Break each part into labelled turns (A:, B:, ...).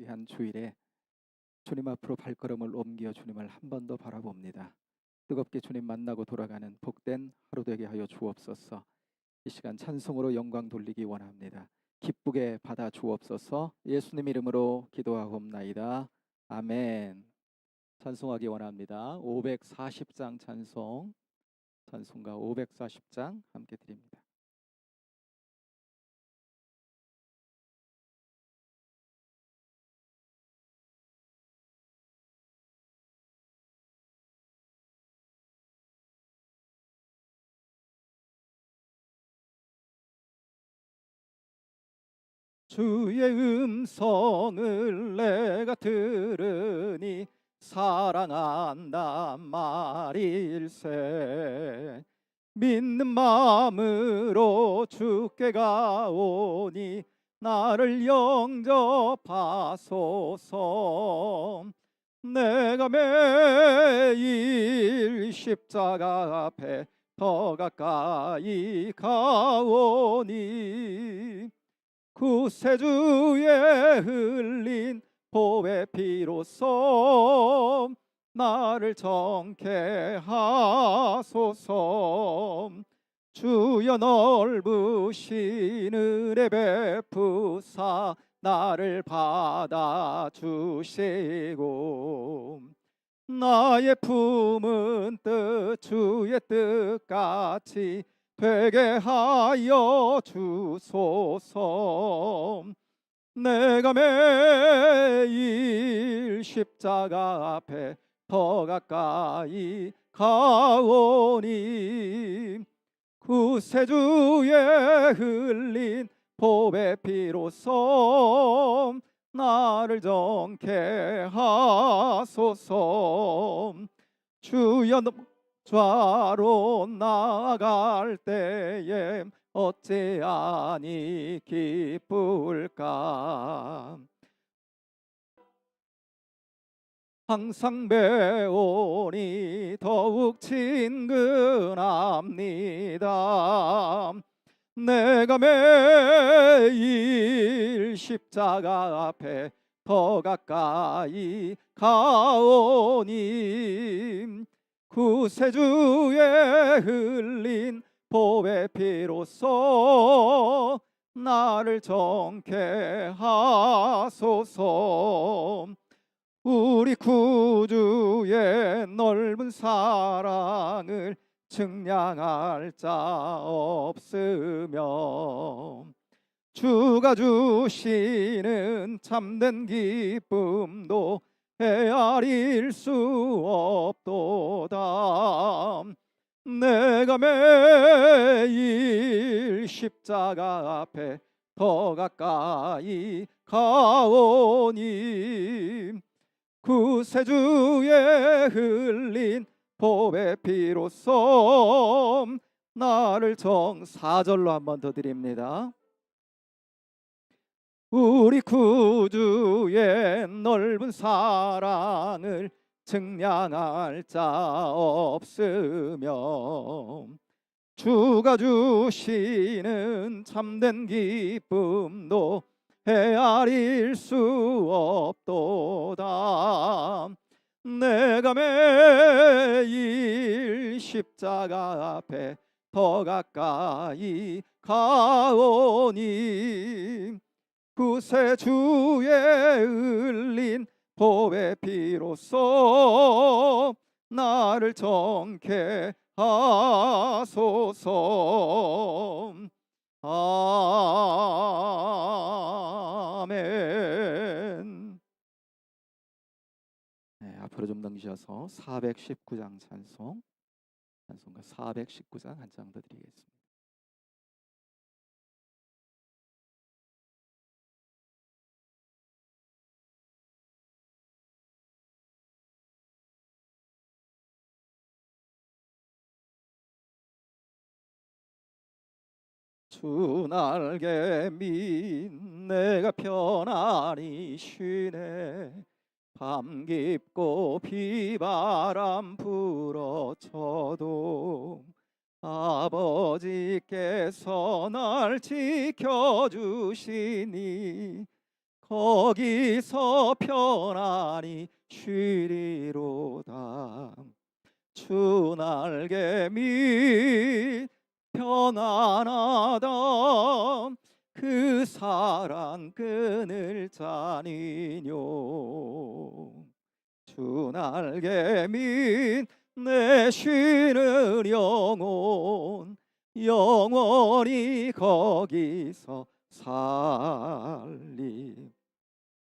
A: 귀한 주일에 주님 앞으로 발걸음을 옮겨 주님을 한 번 더 바라봅니다. 뜨겁게 주님 만나고 돌아가는 복된 하루 되게 하여 주옵소서. 이 시간 찬송으로 영광 돌리기 원합니다. 기쁘게 받아 주옵소서. 예수님 이름으로 기도하옵나이다. 아멘. 찬송하기 원합니다. 540장 찬송, 찬송가 540장 함께 드립니다. 주의 음성을 내가 들으니 사랑한단 말일세. 믿는 마음으로 주께 가오니 나를 영접하소서. 내가 매일 십자가 앞에 더 가까이 가오니 구세주의 흘린 보배 피로써 나를 정케 하소서. 주여 넓으신 은혜 베푸사 나를 받아주시고 나의 품은 뜻 주의 뜻같이 되게 하여 주소서. 내가 매일 십자가 앞에 더 가까이 가오니 구세주의 흘린 보배 피로써 나를 정케 하소서. 주여 좌로 나아갈 때에 어찌하니 기쁠까. 항상 배우니 더욱 친근합니다. 내가 매일 십자가 앞에 더 가까이 가오니 구세주의 흘린 보배 피로써 나를 정케 하소서. 우리 구주의 넓은 사랑을 측량할 자 없으며 주가 주시는 참된 기쁨도 헤아릴 수 없도다. 내가 매일 십자가 앞에 더 가까이 가오니 구세주의 흘린 보배 피로써 나를 4절로 한 번 더 드립니다. 우리 구주의 넓은 사랑을 측량할 자 없으며 주가 주시는 참된 기쁨도 헤아릴 수 없도다. 내가 매일 십자가 앞에 더 가까이 가오니 구세주의 흘린 보배 피로써 나를 정케 하소서. 아멘. 네, 앞으로 좀 넘기셔서 419장 찬송가 419장 한 장 더 드리겠습니다. 주 날개 민 내가 편안히 쉬네. 밤 깊고 비바람 불어쳐도 아버지께서 날 지켜주시니 거기서 편안히 쉬리로다. 주 날개 밑 편안하다. 그 사랑 끊을 자니뇨. 주 날개 밑 내 쉬는 영혼 영원히 거기서 살리.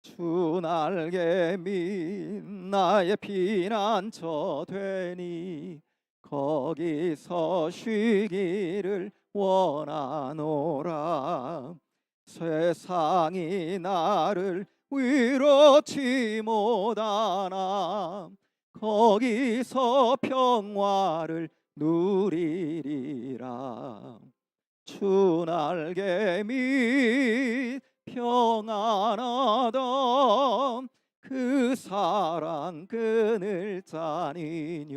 A: 주 날개 밑 나의 피난처 되니 거기서 쉬기를 원하노라. 세상이 나를 위로치 못하나 거기서 평화를 누리리라. 주 날개 밑 평안하다. 그 사랑 끊을 자니뇨.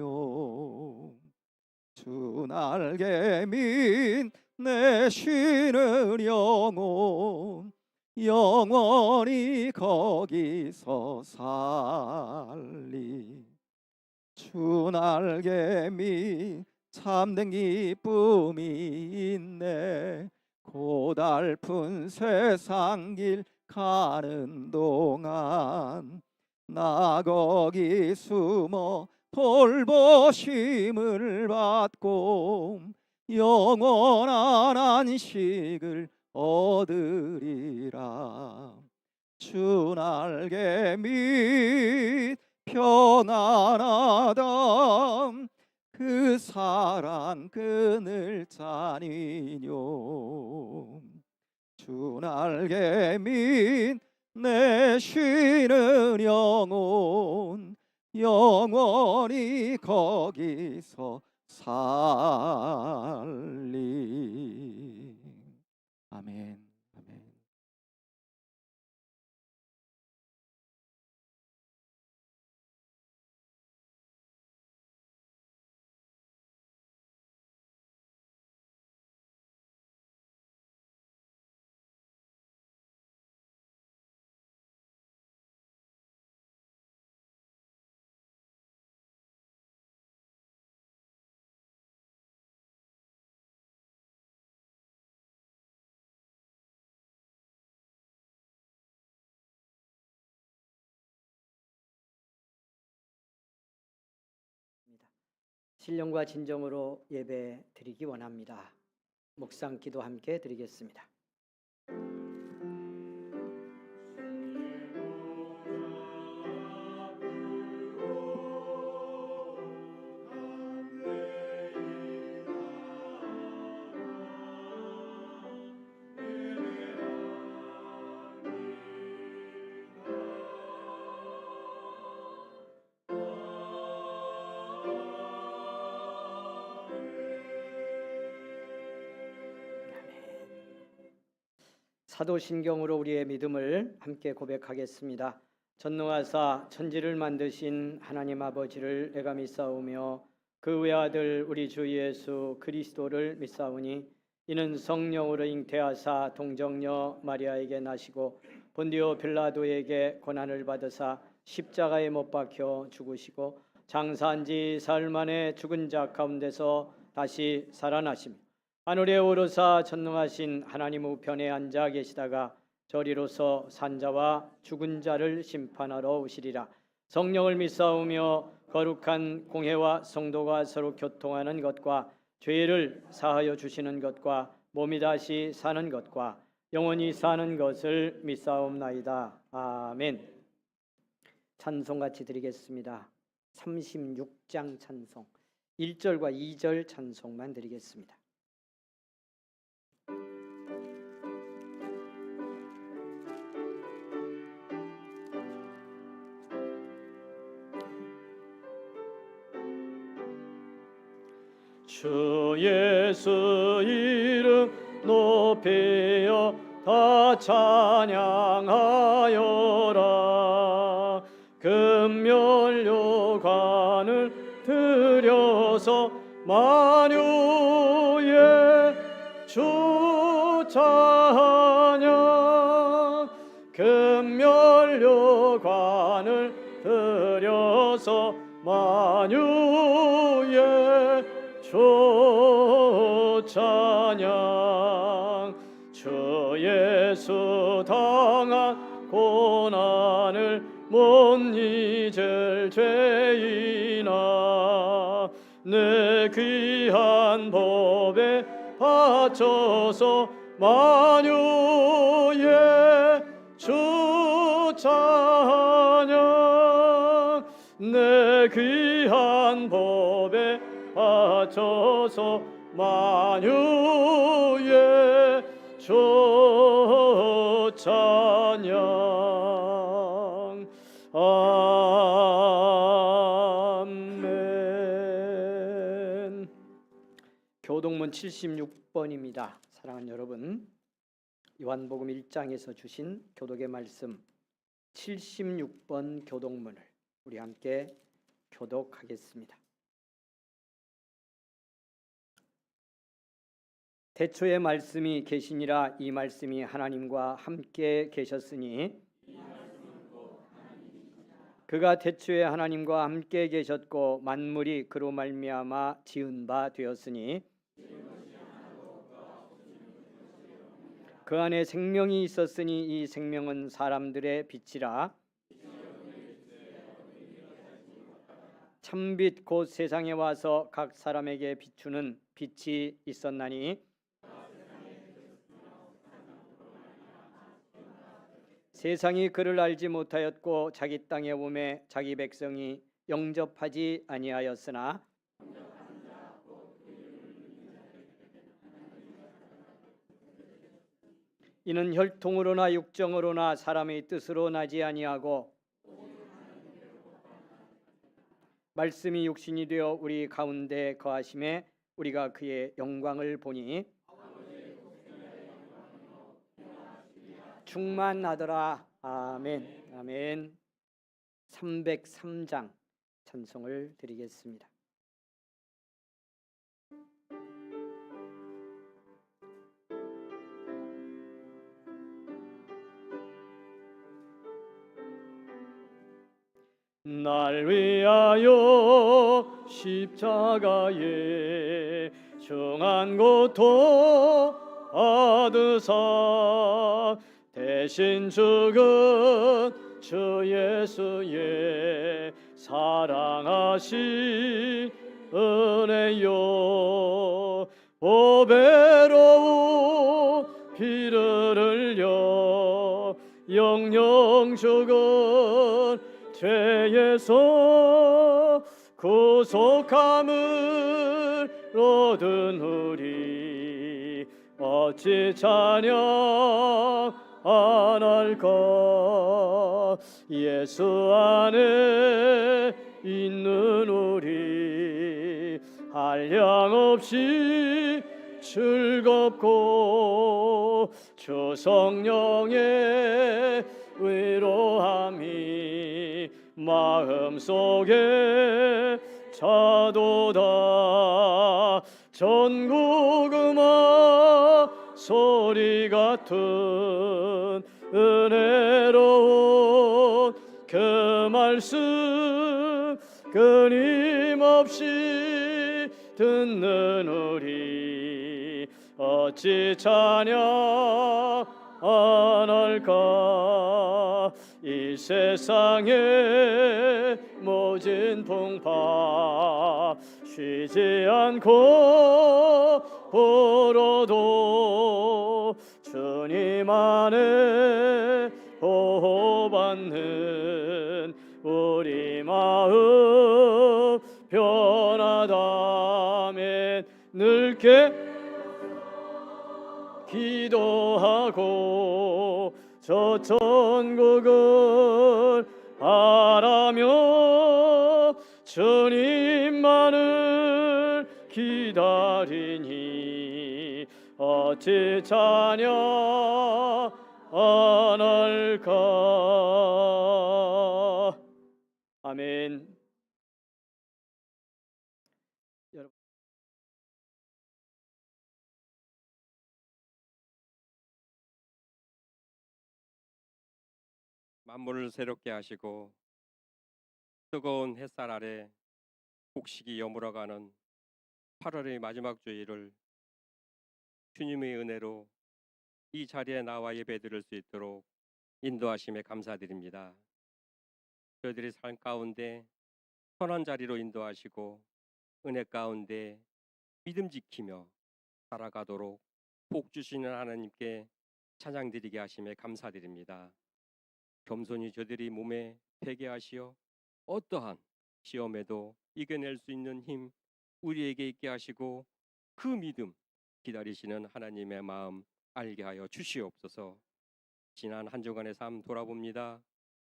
A: 주 날개 밑 내 쉬는 영혼 영원히 거기서 살리. 주 날개 밑 참된 기쁨이 있네. 고달픈 세상 길 가는 동안 나 거기 숨어 돌보심을 받고 영원한 안식을 얻으리라. 주 날개 밑 편안하다. 그 사랑 끊을 자니뇨. 주 날개 밑 내 쉬는 영혼 영원히 거기서 살리. 아멘. 아멘.
B: 신령과 진정으로 예배 드리기 원합니다. 묵상 기도 함께 드리겠습니다. 사도신경으로 우리의 믿음을 함께 고백하겠습니다. 전능하사 천지를 만드신 하나님 아버지를 내가 믿사오며 그 외아들 우리 주 예수 그리스도를 믿사오니 이는 성령으로 잉태하사 동정녀 마리아에게 나시고 본디오 빌라도에게 고난을 받으사 십자가에 못 박혀 죽으시고 장사한 지 사흘 만에 죽은 자 가운데서 다시 살아나시며 하늘에 오르사 전능하신 하나님 우편에 앉아 계시다가 저리로서 산자와 죽은 자를 심판하러 오시리라. 성령을 믿사오며 거룩한 공회와 성도가 서로 교통하는 것과 죄를 사하여 주시는 것과 몸이 다시 사는 것과 영원히 사는 것을 믿사옵나이다. 아멘. 찬송 같이 드리겠습니다. 36장 찬송 1절과 2절 찬송만 드리겠습니다. 주 예수 이름 높이어 다 찬양하여라. 금면류관을 들여서 만유의 주 찬양.
C: 받쳐서 만유의 주 찬양. 주 예수 당한 고난을 못 잊을 죄인아, 내 귀한 법에 바쳐서 만유의 주 찬양. 내 귀한 법에 바쳐서 만유의 주 찬양. 아멘.
B: 교동문 76번입니다. 사랑하는 여러분, 요한복음 1장에서 주신 교독의 말씀 76번 교동문을 우리 함께 교독하겠습니다. 태초에 말씀이 계시니라. 이 말씀이 하나님과 함께 계셨으니 그가 태초에 하나님과 함께 계셨고 만물이 그로 말미암아 지은 바 되었으니 그 안에 생명이 있었으니 이 생명은 사람들의 빛이라. 참빛 곧 세상에 와서 각 사람에게 비추는 빛이 있었나니 세상이 그를 알지 못하였고 자기 땅에 오매 자기 백성이 영접하지 아니하였으나 이는 혈통으로나 육정으로나 사람의 뜻으로 나지 아니하고 말씀이 육신이 되어 우리 가운데 거하심에 우리가 그의 영광을 보니 충만하더라. 아멘. 아멘. 303장 찬송을 드리겠습니다.
C: 날 위하여 십자가에 중한 고통 받으사 대신 죽은 주 예수의 사랑하신 은혜요, 보배로운 피를 흘려 영영 죽은 죄에서 구속함을 얻은 우리 어찌 찬양 안 할까. 예수 안에 있는 우리 한량없이 즐겁고 주 성령의 위로함이 마음속에 차도다. 전국 음악 소리 같은 은혜로운 그 말씀 끊임없이 듣는 우리 어찌 찬양 안 할까. 이 세상의 모진 풍파 쉬지 않고 불어도 주님 안에 보호받는 우리 마음 변하다면 늙게 기도하고 저 천국을 바라며 주님만을 기다리니 어찌 찬양 안 할까. 아멘.
D: 만물을 새롭게 하시고 뜨거운 햇살 아래 곡식이 여물어가는 8월의 마지막 주일을 주님의 은혜로 이 자리에 나와 예배드릴 수 있도록 인도하심에 감사드립니다. 저희들이 삶 가운데 선한 자리로 인도하시고 은혜 가운데 믿음 지키며 살아가도록 복 주시는 하나님께 찬양드리게 하심에 감사드립니다. 겸손히 저들이 몸에 배게 하시어 어떠한 시험에도 이겨낼 수 있는 힘 우리에게 있게 하시고 그 믿음 기다리시는 하나님의 마음 알게 하여 주시옵소서. 지난 한 주간의 삶 돌아봅니다.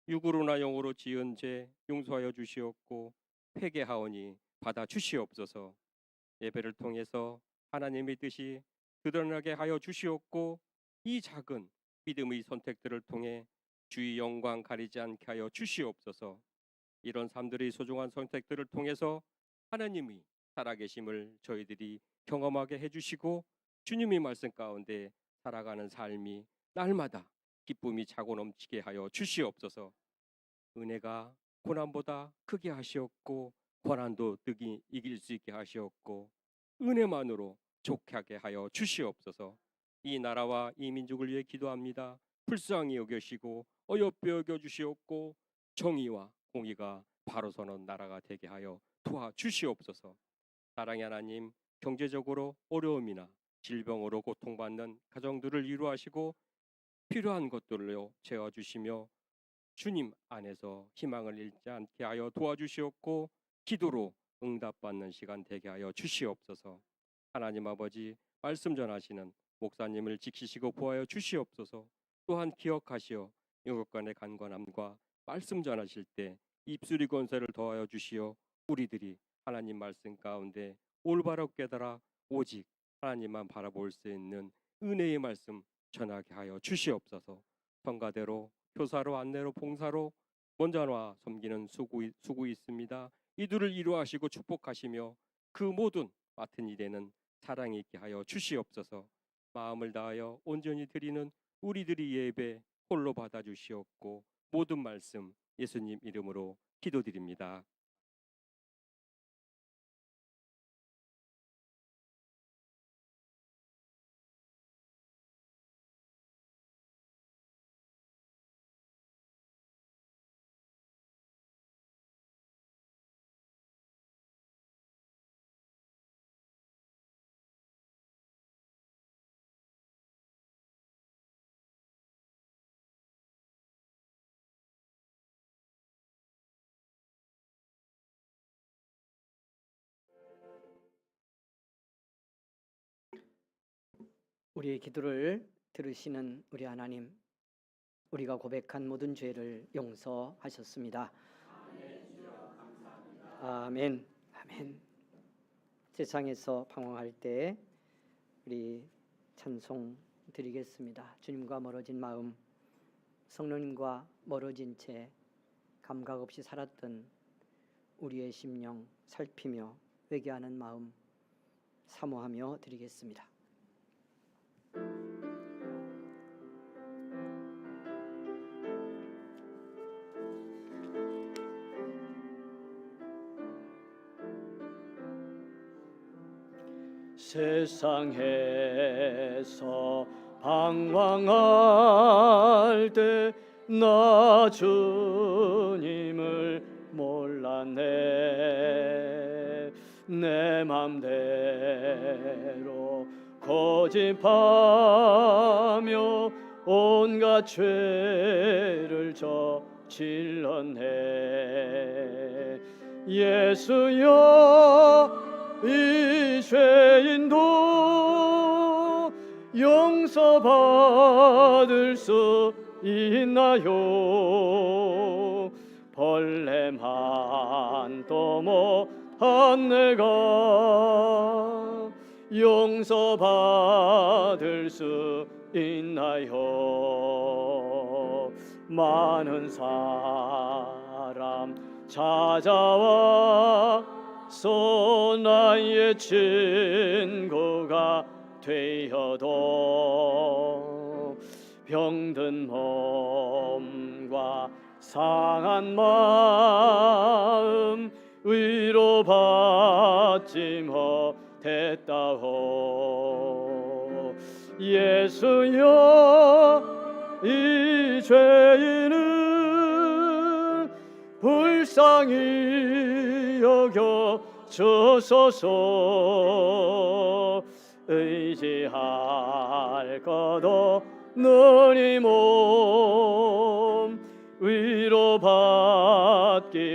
D: 육으로나 영으로 지은 죄 용서하여 주시옵고 회개하오니 받아 주시옵소서. 예배를 통해서 하나님의 뜻이 드러나게 하여 주시옵고 이 작은 믿음의 선택들을 통해 주의 영광 가리지 않게 하여 주시옵소서. 이런 삶들의 소중한 선택들을 통해서 하나님의 살아계심을 저희들이 경험하게 해주시고 주님의 말씀 가운데 살아가는 삶이 날마다 기쁨이 차고 넘치게 하여 주시옵소서. 은혜가 고난보다 크게 하시옵고 고난도 득이 이길 수 있게 하시옵고 은혜만으로 좋게 하게 하여 주시옵소서. 이 나라와 이 민족을 위해 기도합니다. 불쌍히 여겨시고 어여삐 여겨 주시옵고 정의와 공의가 바로 서는 나라가 되게 하여 도와주시옵소서. 사랑의 하나님, 경제적으로 어려움이나 질병으로 고통받는 가정들을 위로하시고 필요한 것들로 채워주시며 주님 안에서 희망을 잃지 않게 하여 도와주시옵고 기도로 응답받는 시간 되게 하여 주시옵소서. 하나님 아버지, 말씀 전하시는 목사님을 지키시고 보하여 주시옵소서. 또한 기억하시어 영육간의 간관함과 말씀 전하실 때 입술이 권세를 더하여 주시어 우리들이 하나님 말씀 가운데 올바로 깨달아 오직 하나님만 바라볼 수 있는 은혜의 말씀 전하게 하여 주시옵소서. 성가대로 교사로 안내로 봉사로 먼저와 섬기는 수고 있습니다. 이들을 이루하시고 축복하시며 그 모든 맡은 일에는 사랑이 있게 하여 주시옵소서. 마음을 다하여 온전히 드리는 우리들이 예배 홀로 받아 주시옵고 모든 말씀 예수님 이름으로 기도드립니다.
B: 우리의 기도를 들으시는 우리 하나님, 우리가 고백한 모든 죄를 용서하셨습니다. 아멘. 아멘. 세상에서 방황할 때 우리 찬송 드리겠습니다. 주님과 멀어진 마음, 성령님과 멀어진 채 감각 없이 살았던 우리의 심령 살피며 회개하는 마음 사모하며 드리겠습니다.
C: 세상에서 방황할 때 나 주님을 몰랐네. 내 맘대로 고집하며 온갖 죄를 저질렀네. 예수여, 이 죄인도 용서받을 수 있나요? 벌레만도 못한 내가 용서받을 수 있나요? 많은 사람 찾아와서 나의 친구가 되어도 병든 몸과 상한 마음 위로받지 못했다오. 예수여, 이 죄인을 불쌍히 여겨 주소서. 의지할 것 없는 이 몸 위로받기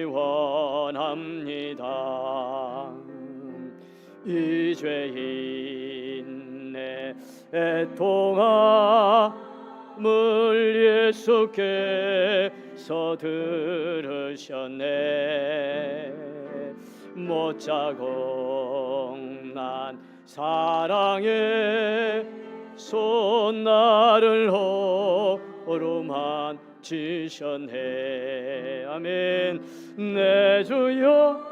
C: 원합니다. 이 죄인의 애통함을 예수께서 들으셨네. 못자국 난 사랑의 손 나를 호루만 지셨네. 아멘. 내 주여,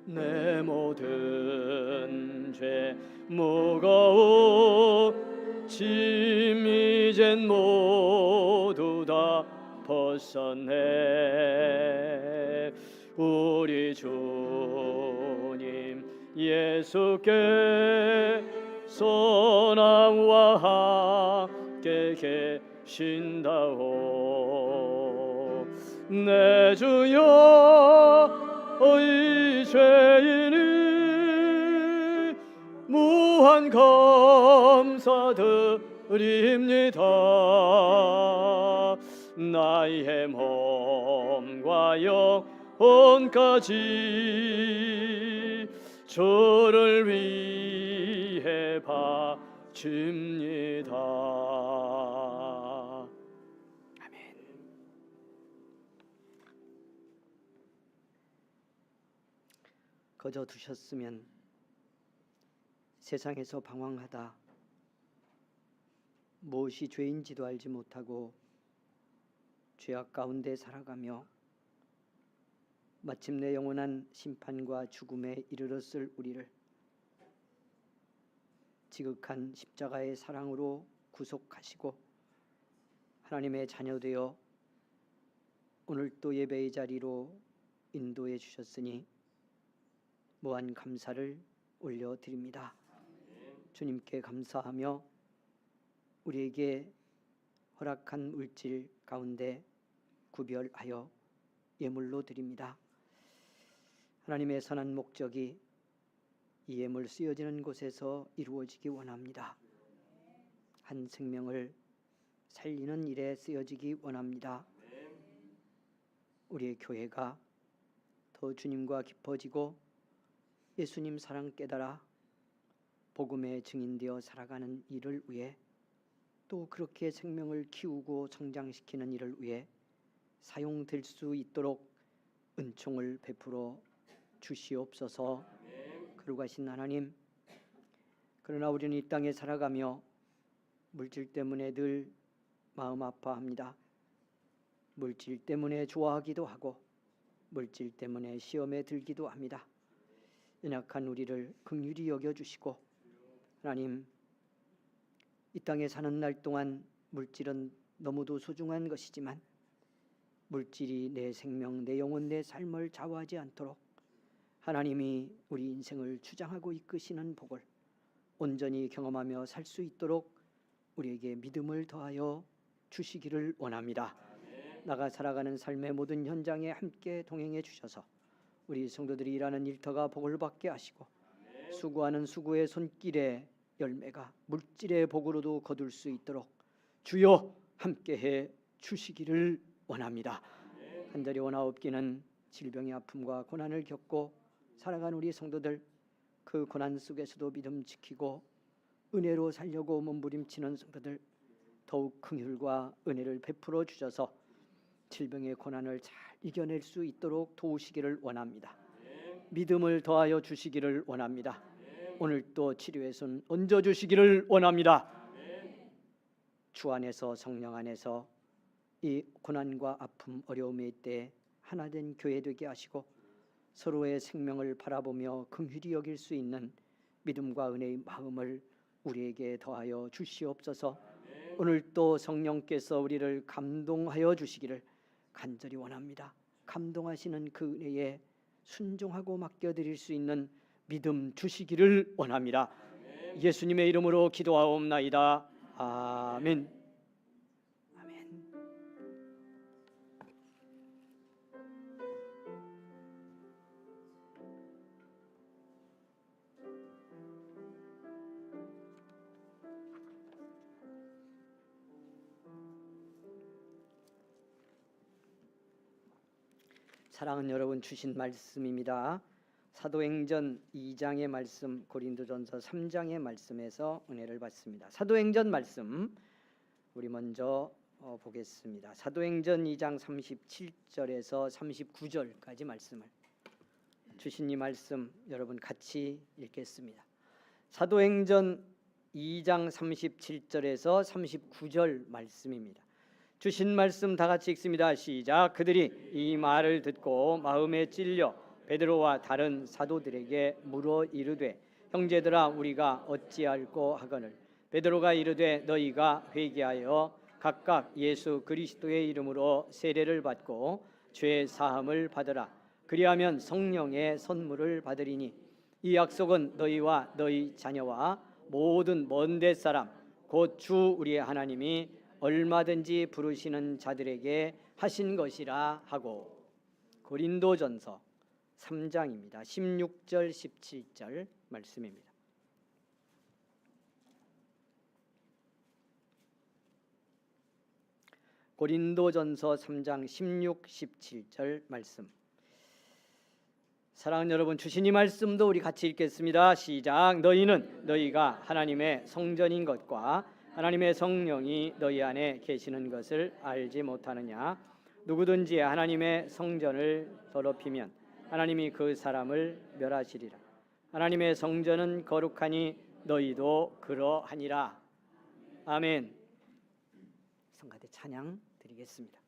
C: 내 모든 죄 무거운 짐 이젠 모두 다 벗었네. 우리 주님 예수께서 나와 함께 계신다오. 내 주여, 이 죄인이 무한 감사드립니다. 나의 몸과 영혼까지 주를 위해 바칩니다.
B: 거저 두셨으면 세상에서 방황하다 무엇이 죄인지도 알지 못하고 죄악 가운데 살아가며 마침내 영원한 심판과 죽음에 이르렀을 우리를 지극한 십자가의 사랑으로 구속하시고 하나님의 자녀 되어 오늘 또 예배의 자리로 인도해 주셨으니 무한 감사를 올려드립니다. 주님께 감사하며 우리에게 허락한 물질 가운데 구별하여 예물로 드립니다. 하나님의 선한 목적이 이 예물 쓰여지는 곳에서 이루어지기 원합니다. 한 생명을 살리는 일에 쓰여지기 원합니다. 우리의 교회가 더 주님과 깊어지고 예수님 사랑 깨달아 복음의 증인되어 살아가는 일을 위해 또 그렇게 생명을 키우고 성장시키는 일을 위해 사용될 수 있도록 은총을 베풀어 주시옵소서. 거룩하신 하나님, 그러나 우리는 이 땅에 살아가며 물질 때문에 늘 마음 아파합니다. 물질 때문에 좋아하기도 하고 물질 때문에 시험에 들기도 합니다. 연약한 우리를 긍휼히 여겨주시고 하나님, 이 땅에 사는 날 동안 물질은 너무도 소중한 것이지만 물질이 내 생명, 내 영혼, 내 삶을 좌우하지 않도록 하나님이 우리 인생을 주장하고 이끄시는 복을 온전히 경험하며 살 수 있도록 우리에게 믿음을 더하여 주시기를 원합니다. 나가 살아가는 삶의 모든 현장에 함께 동행해 주셔서 우리 성도들이 일하는 일터가 복을 받게 하시고 수고하는 수고의 손길에 열매가 물질의 복으로도 거둘 수 있도록 주여 함께해 주시기를 원합니다. 간절히 원하옵기는 질병의 아픔과 고난을 겪고 살아간 우리 성도들, 그 고난 속에서도 믿음 지키고 은혜로 살려고 몸부림치는 성도들 더욱 긍휼과 은혜를 베풀어 주셔서 질병의 고난을 잘 이겨낼 수 있도록 도우시기를 원합니다. 믿음을 더하여 주시기를 원합니다. 오늘 또 치료의 손 얹어 주시기를 원합니다. 주 안에서 성령 안에서 이 고난과 아픔 어려움의 때에 하나된 교회 되게 하시고 서로의 생명을 바라보며 긍휼히 여길 수 있는 믿음과 은혜의 마음을 우리에게 더하여 주시옵소서. 오늘 또 성령께서 우리를 감동하여 주시기를 간절히 원합니다. 감동하시는 그 은혜에 순종하고 맡겨드릴 수 있는 믿음 주시기를 원합니다. 예수님의 이름으로 기도하옵나이다. 아멘. 아멘. 사랑하는 여러분, 주신 말씀입니다. 사도행전 2장의 말씀, 고린도전서 3장의 말씀에서 은혜를 받습니다. 사도행전 말씀 우리 먼저 보겠습니다. 사도행전 2장 37절에서 39절까지 말씀을 주신 이 말씀 여러분 같이 읽겠습니다. 사도행전 2장 37절에서 39절 말씀입니다. 주신 말씀 다 같이 읽습니다. 시작. 그들이 이 말을 듣고 마음에 찔려 베드로와 다른 사도들에게 물어 이르되 형제들아 우리가 어찌할꼬 하거늘 베드로가 이르되 너희가 회개하여 각각 예수 그리스도의 이름으로 세례를 받고 죄 사함을 받으라. 그리하면 성령의 선물을 받으리니 이 약속은 너희와 너희 자녀와 모든 먼데 사람 곧 주 우리의 하나님이 얼마든지 부르시는 자들에게 하신 것이라 하고. 고린도전서 3장입니다. 16절 17절 말씀입니다. 고린도전서 3장 16, 17절 말씀. 사랑하는 여러분, 주신 이 말씀도 우리 같이 읽겠습니다. 시작. 너희는 너희가 하나님의 성전인 것과 하나님의 성령이 너희 안에 계시는 것을 알지 못하느냐? 누구든지 하나님의 성전을 더럽히면 하나님이 그 사람을 멸하시리라. 하나님의 성전은 거룩하니 너희도 그러하니라. 아멘. 성가대 찬양 드리겠습니다.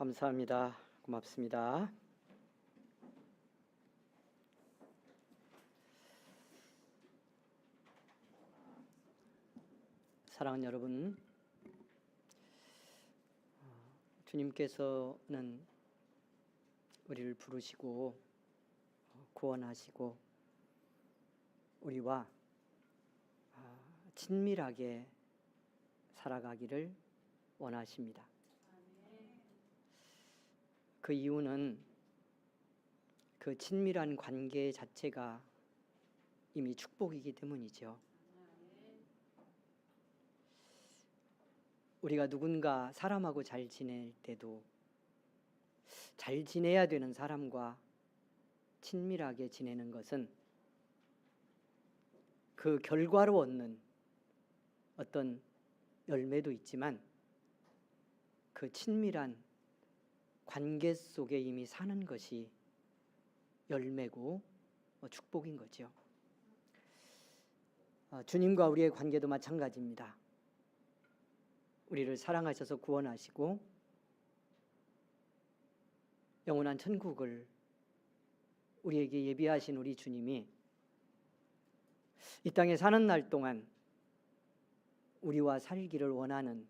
B: 감사합니다. 고맙습니다. 사랑하는 여러분, 주님께서는 우리를 부르시고 구원하시고 우리와 친밀하게 살아가기를 원하십니다. 그 이유는 그 친밀한 관계 자체가 이미 축복이기 때문이죠. 우리가 누군가 사람하고 잘 지낼 때도 잘 지내야 되는 사람과 친밀하게 지내는 것은 그 결과로 얻는 어떤 열매도 있지만 그 친밀한 관계 속에 이미 사는 것이 열매고 축복인 거죠. 주님과 우리의 관계도 마찬가지입니다. 우리를 사랑하셔서 구원하시고 영원한 천국을 우리에게 예비하신 우리 주님이 이 땅에 사는 날 동안 우리와 살기를 원하는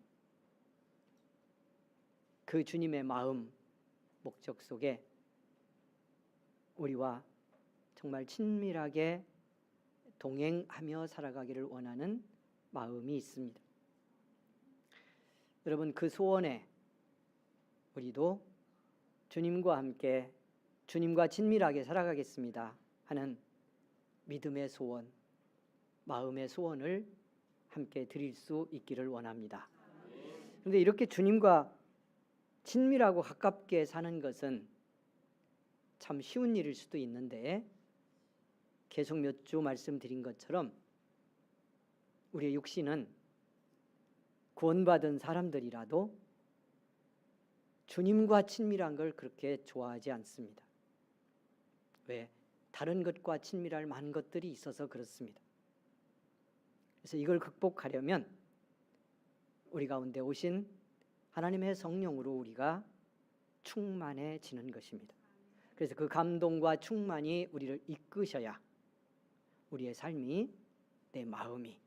B: 그 주님의 마음, 목적 속에 우리와 정말 친밀하게 동행하며 살아가기를 원하는 마음이 있습니다. 여러분, 그 소원에 우리도 주님과 함께 주님과 친밀하게 살아가겠습니다 하는 믿음의 소원, 마음의 소원을 함께 드릴 수 있기를 원합니다. 그런데 이렇게 주님과 친밀하고 가깝게 사는 것은 참 쉬운 일일 수도 있는데 계속 몇 주 말씀드린 것처럼 우리의 육신은 구원받은 사람들이라도 주님과 친밀한 걸 그렇게 좋아하지 않습니다. 왜? 다른 것과 친밀할 많은 것들이 있어서 그렇습니다. 그래서 이걸 극복하려면 우리 가운데 오신 하나님의 성령으로 우리가 충만해지는 것입니다. 그래서 그 감동과 충만이 우리를 이끄셔야 우리의 삶이, 내 마음이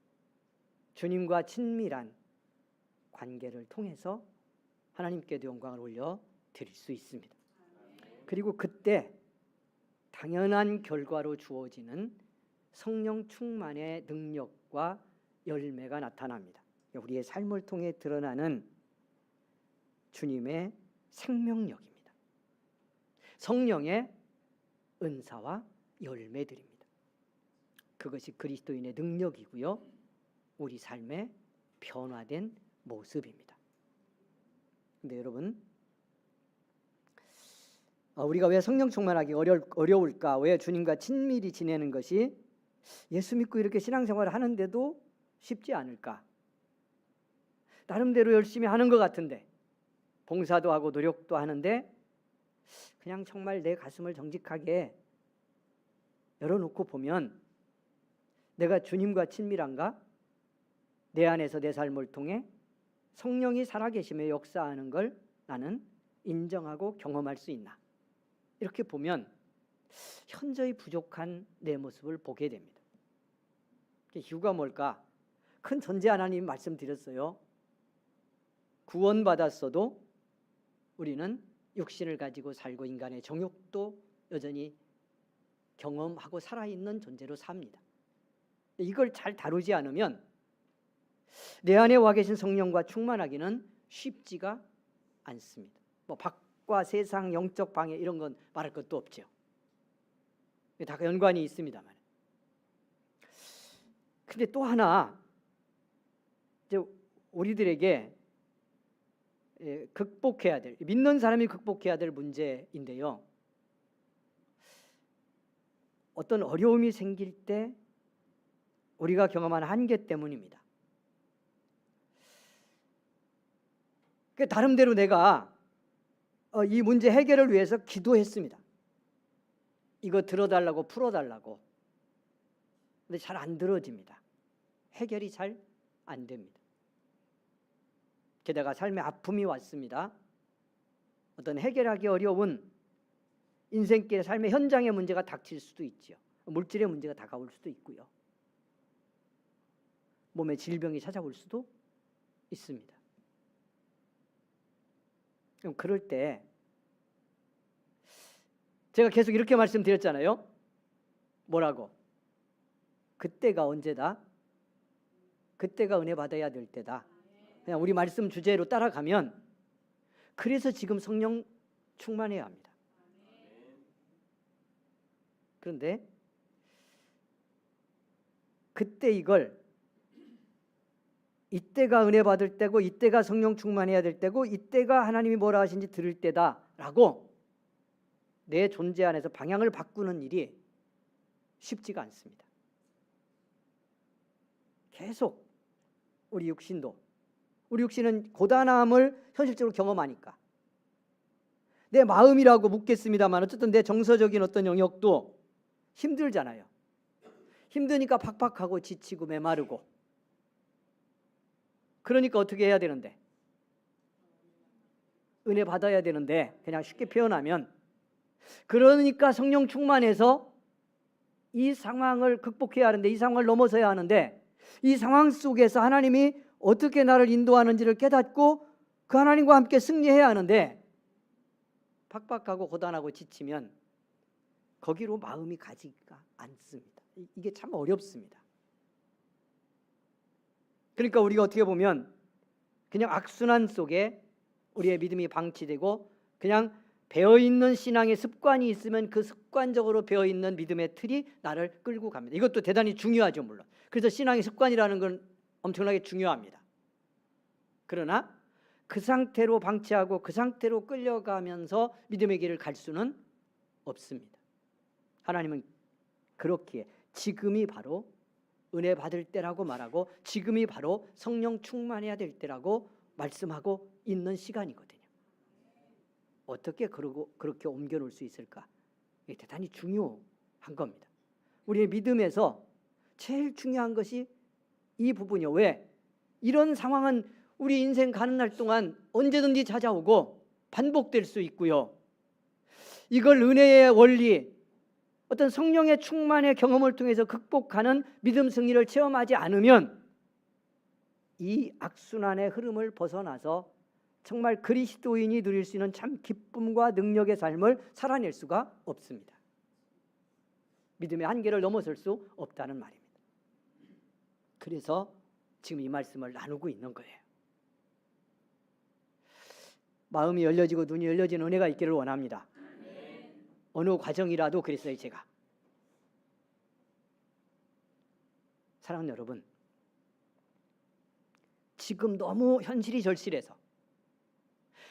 B: 주님과 친밀한 관계를 통해서 하나님께도 영광을 올려 드릴 수 있습니다. 그리고 그때 당연한 결과로 주어지는 성령 충만의 능력과 열매가 나타납니다. 우리의 삶을 통해 드러나는 주님의 생명력입니다. 성령의 은사와 열매들입니다. 그것이 그리스도인의 능력이고요, 우리 삶의 변화된 모습입니다. 근데 여러분, 우리가 왜 성령 충만하기 어려울까? 왜 주님과 친밀히 지내는 것이 예수 믿고 이렇게 신앙생활을 하는데도 쉽지 않을까? 나름대로 열심히 하는 것 같은데, 봉사도 하고 노력도 하는데 그냥 정말 내 가슴을 정직하게 열어놓고 보면 내가 주님과 친밀한가? 내 안에서 내 삶을 통해 성령이 살아계시며 역사하는 걸 나는 인정하고 경험할 수 있나? 이렇게 보면 현저히 부족한 내 모습을 보게 됩니다. 이유가 뭘까? 큰 전제 하나님 말씀드렸어요. 구원받았어도 우리는 육신을 가지고 살고 인간의 정욕도 여전히 경험하고 살아있는 존재로 삽니다. 이걸 잘 다루지 않으면 내 안에 와 계신 성령과 충만하기는 쉽지가 않습니다. 뭐 밖과 세상, 영적 방해 이런 건 말할 것도 없죠. 다 연관이 있습니다만. 근데 또 하나 이제 우리들에게 극복해야 될, 믿는 사람이 극복해야 될 문제인데요. 어떤 어려움이 생길 때 우리가 경험한 한계 때문입니다. 나름대로 내가 이 문제 해결을 위해서 기도했습니다. 이거 들어달라고, 풀어달라고. 근데 잘 안 들어집니다. 해결이 잘 안 됩니다. 게다가 삶에 아픔이 왔습니다. 어떤 해결하기 어려운 인생길의 삶의 현장의 문제가 닥칠 수도 있죠. 물질의 문제가 다가올 수도 있고요. 몸에 질병이 찾아올 수도 있습니다. 그럼 그럴 때 제가 계속 이렇게 말씀드렸잖아요. 뭐라고? 그때가 언제다? 그때가 은혜 받아야 될 때다. 그냥 우리 말씀 주제로 따라가면 그래서 지금 성령 충만해야 합니다. 그런데 그때 이때가 은혜 받을 때고 이때가 성령 충만해야 될 때고 이때가 하나님이 뭐라 하신지 들을 때다라고 내 존재 안에서 방향을 바꾸는 일이 쉽지가 않습니다. 계속 우리 육신은 고단함을 현실적으로 경험하니까 내 마음이라고 묻겠습니다만 어쨌든 내 정서적인 어떤 영역도 힘들잖아요. 힘드니까 팍팍하고 지치고 메마르고 그러니까 어떻게 해야 되는데? 은혜 받아야 되는데 그냥 쉽게 표현하면 그러니까 성령 충만해서 이 상황을 극복해야 하는데 이 상황을 넘어서야 하는데 이 상황 속에서 하나님이 어떻게 나를 인도하는지를 깨닫고 그 하나님과 함께 승리해야 하는데 팍팍하고 고단하고 지치면 거기로 마음이 가지가 않습니다. 이게 참 어렵습니다. 그러니까 우리가 어떻게 보면 그냥 악순환 속에 우리의 믿음이 방치되고 그냥 배어있는 신앙의 습관이 있으면 그 습관적으로 배어있는 믿음의 틀이 나를 끌고 갑니다. 이것도 대단히 중요하죠, 물론. 그래서 신앙의 습관이라는 건 엄청나게 중요합니다. 그러나 그 상태로 방치하고 그 상태로 끌려가면서 믿음의 길을 갈 수는 없습니다. 하나님은 그렇기에 지금이 바로 은혜 받을 때라고 말하고 지금이 바로 성령 충만해야 될 때라고 말씀하고 있는 시간이거든요. 어떻게 그렇게 옮겨놓을 수 있을까? 이게 대단히 중요한 겁니다. 우리의 믿음에서 제일 중요한 것이 이 부분이요. 왜? 이런 상황은 우리 인생 가는 날 동안 언제든지 찾아오고 반복될 수 있고요. 이걸 은혜의 원리, 어떤 성령의 충만의 경험을 통해서 극복하는 믿음 승리를 체험하지 않으면 이 악순환의 흐름을 벗어나서 정말 그리스도인이 누릴 수 있는 참 기쁨과 능력의 삶을 살아낼 수가 없습니다. 믿음의 한계를 넘어설 수 없다는 말입니다. 그래서 지금 이 말씀을 나누고 있는 거예요. 마음이 열려지고 눈이 열려지는 은혜가 있기를 원합니다. 어느 과정이라도 그랬어요. 제가 사랑하는 여러분, 지금 너무 현실이 절실해서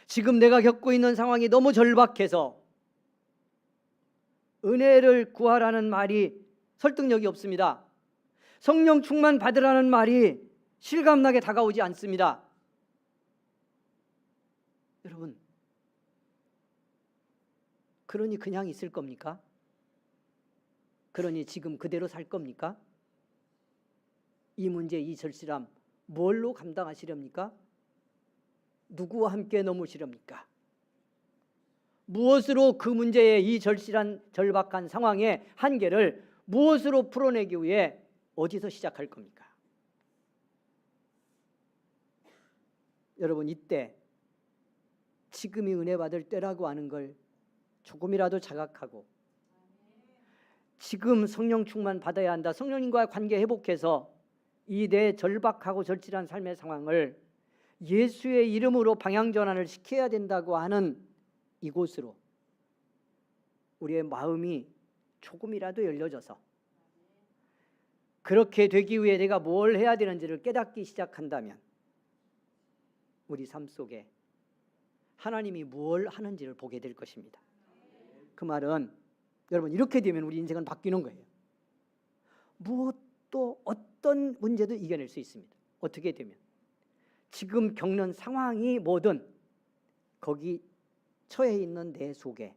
B: 지금 내가 겪고 있는 상황이 너무 절박해서 은혜를 구하라는 말이 설득력이 없습니다. 성령 충만 받으라는 말이 실감나게 다가오지 않습니다. 여러분, 그러니 그냥 있을 겁니까? 그러니 지금 그대로 살 겁니까? 이 문제, 이 절실함 뭘로 감당하시렵니까? 누구와 함께 넘으시렵니까? 무엇으로 그 문제의 이 절실한 절박한 상황의 한계를 무엇으로 풀어내기 위해 어디서 시작할 겁니까? 여러분, 이때 지금이 은혜 받을 때라고 하는 걸 조금이라도 자각하고 지금 성령 충만 받아야 한다. 성령님과의 관계 회복해서 이 내 절박하고 절실한 삶의 상황을 예수의 이름으로 방향 전환을 시켜야 된다고 하는 이곳으로 우리의 마음이 조금이라도 열려져서 그렇게 되기 위해 내가 뭘 해야 되는지를 깨닫기 시작한다면 우리 삶 속에 하나님이 뭘 하는지를 보게 될 것입니다. 그 말은 여러분, 이렇게 되면 우리 인생은 바뀌는 거예요. 무엇도 어떤 문제도 이겨낼 수 있습니다. 어떻게 되면 지금 겪는 상황이 뭐든 거기 처해 있는 내 속에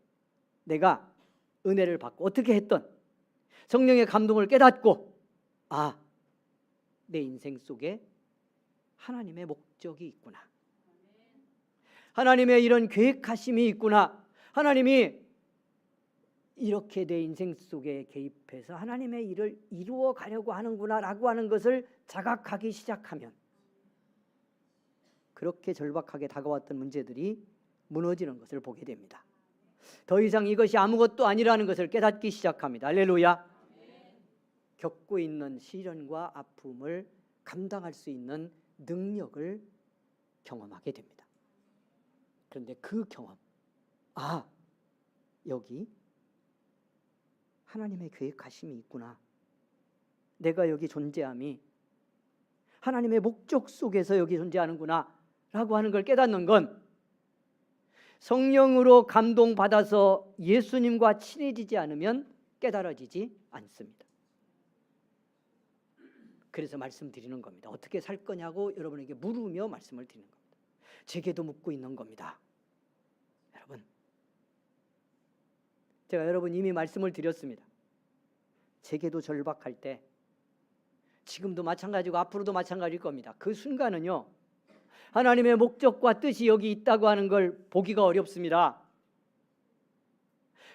B: 내가 은혜를 받고 어떻게 했던 성령의 감동을 깨닫고 내 인생 속에 하나님의 목적이 있구나. 하나님의 이런 계획하심이 있구나. 하나님이 이렇게 내 인생 속에 개입해서 하나님의 일을 이루어 가려고 하는구나라고 하는 것을 자각하기 시작하면 그렇게 절박하게 다가왔던 문제들이 무너지는 것을 보게 됩니다. 더 이상 이것이 아무것도 아니라는 것을 깨닫기 시작합니다. 할렐루야. 겪고 있는 시련과 아픔을 감당할 수 있는 능력을 경험하게 됩니다. 그런데 그 경험, 여기 하나님의 계획하심이 있구나. 내가 여기 존재함이 하나님의 목적 속에서 여기 존재하는구나 라고 하는 걸 깨닫는 건 성령으로 감동받아서 예수님과 친해지지 않으면 깨달아지지 않습니다. 그래서 말씀드리는 겁니다. 어떻게 살 거냐고 여러분에게 물으며 말씀을 드리는 겁니다. 제게도 묻고 있는 겁니다. 여러분, 제가 여러분 이미 말씀을 드렸습니다. 제게도 절박할 때 지금도 마찬가지고 앞으로도 마찬가지일 겁니다. 그 순간은요, 하나님의 목적과 뜻이 여기 있다고 하는 걸 보기가 어렵습니다.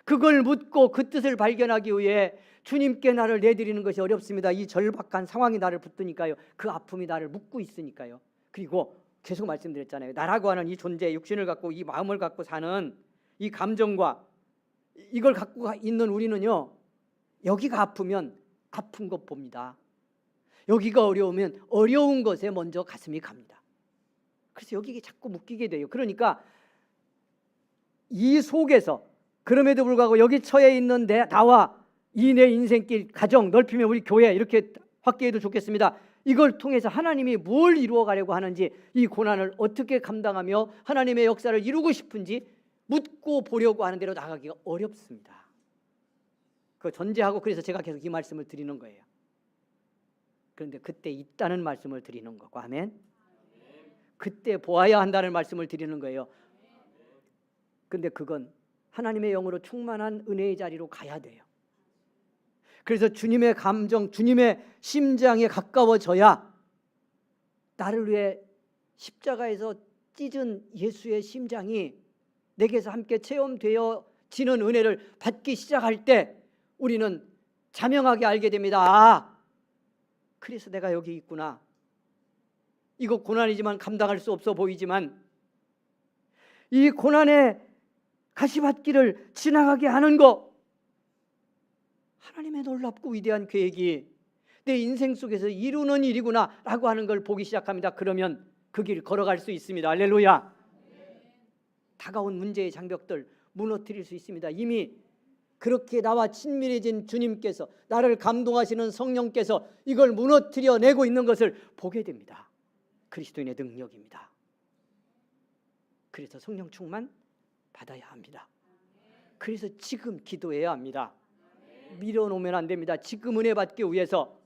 B: 그걸 묻고 그 뜻을 발견하기 위해 주님께 나를 내드리는 것이 어렵습니다. 이 절박한 상황이 나를 붙드니까요. 그 아픔이 나를 묶고 있으니까요. 그리고 계속 말씀드렸잖아요. 나라고 하는 이 존재, 육신을 갖고 이 마음을 갖고 사는 이 감정과 이걸 갖고 있는 우리는요, 여기가 아프면 아픈 것 봅니다. 여기가 어려우면 어려운 것에 먼저 가슴이 갑니다. 그래서 여기에 자꾸 묶이게 돼요. 그러니까 이 속에서 그럼에도 불구하고 여기 처해 있는 나와 이 내 인생길, 가정, 넓히면 우리 교회 이렇게 확대해도 좋겠습니다. 이걸 통해서 하나님이 뭘 이루어 가려고 하는지, 이 고난을 어떻게 감당하며 하나님의 역사를 이루고 싶은지 묻고 보려고 하는 대로 나가기가 어렵습니다. 그 전제하고 그래서 제가 계속 이 말씀을 드리는 거예요. 그런데 그때 있다는 말씀을 드리는 거고, 아멘. 그때 보아야 한다는 말씀을 드리는 거예요. 근데 그건 하나님의 영으로 충만한 은혜의 자리로 가야 돼요. 그래서 주님의 감정, 주님의 심장에 가까워져야 나를 위해 십자가에서 찢은 예수의 심장이 내게서 함께 체험되어지는 은혜를 받기 시작할 때 우리는 자명하게 알게 됩니다. 그래서 내가 여기 있구나. 이거 고난이지만 감당할 수 없어 보이지만 이 고난의 가시밭길을 지나가게 하는 거, 하나님의 놀랍고 위대한 계획이 내 인생 속에서 이루는 일이구나 라고 하는 걸 보기 시작합니다. 그러면 그 길 걸어갈 수 있습니다. 할렐루야. 다가온 문제의 장벽들 무너뜨릴 수 있습니다. 이미 그렇게 나와 친밀해진 주님께서, 나를 감동하시는 성령께서 이걸 무너뜨려 내고 있는 것을 보게 됩니다. 그리스도인의 능력입니다. 그래서 성령 충만 받아야 합니다. 그래서 지금 기도해야 합니다. 미뤄놓으면 안 됩니다. 지금 은혜 받기 위해서,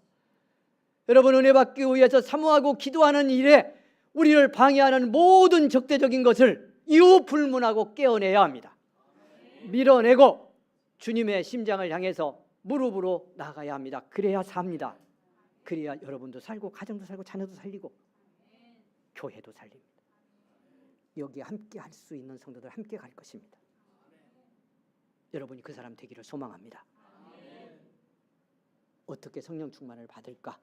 B: 여러분 은혜 받기 위해서 사모하고 기도하는 일에 우리를 방해하는 모든 적대적인 것을 이유 불문하고 깨어내야 합니다. 밀어내고 주님의 심장을 향해서 무릎으로 나가야 합니다. 그래야 삽니다. 그래야 여러분도 살고 가정도 살고 자녀도 살리고 교회도 살립니다. 여기 함께 할 수 있는 성도들 함께 갈 것입니다. 여러분이 그 사람 되기를 소망합니다. 어떻게 성령 충만을 받을까?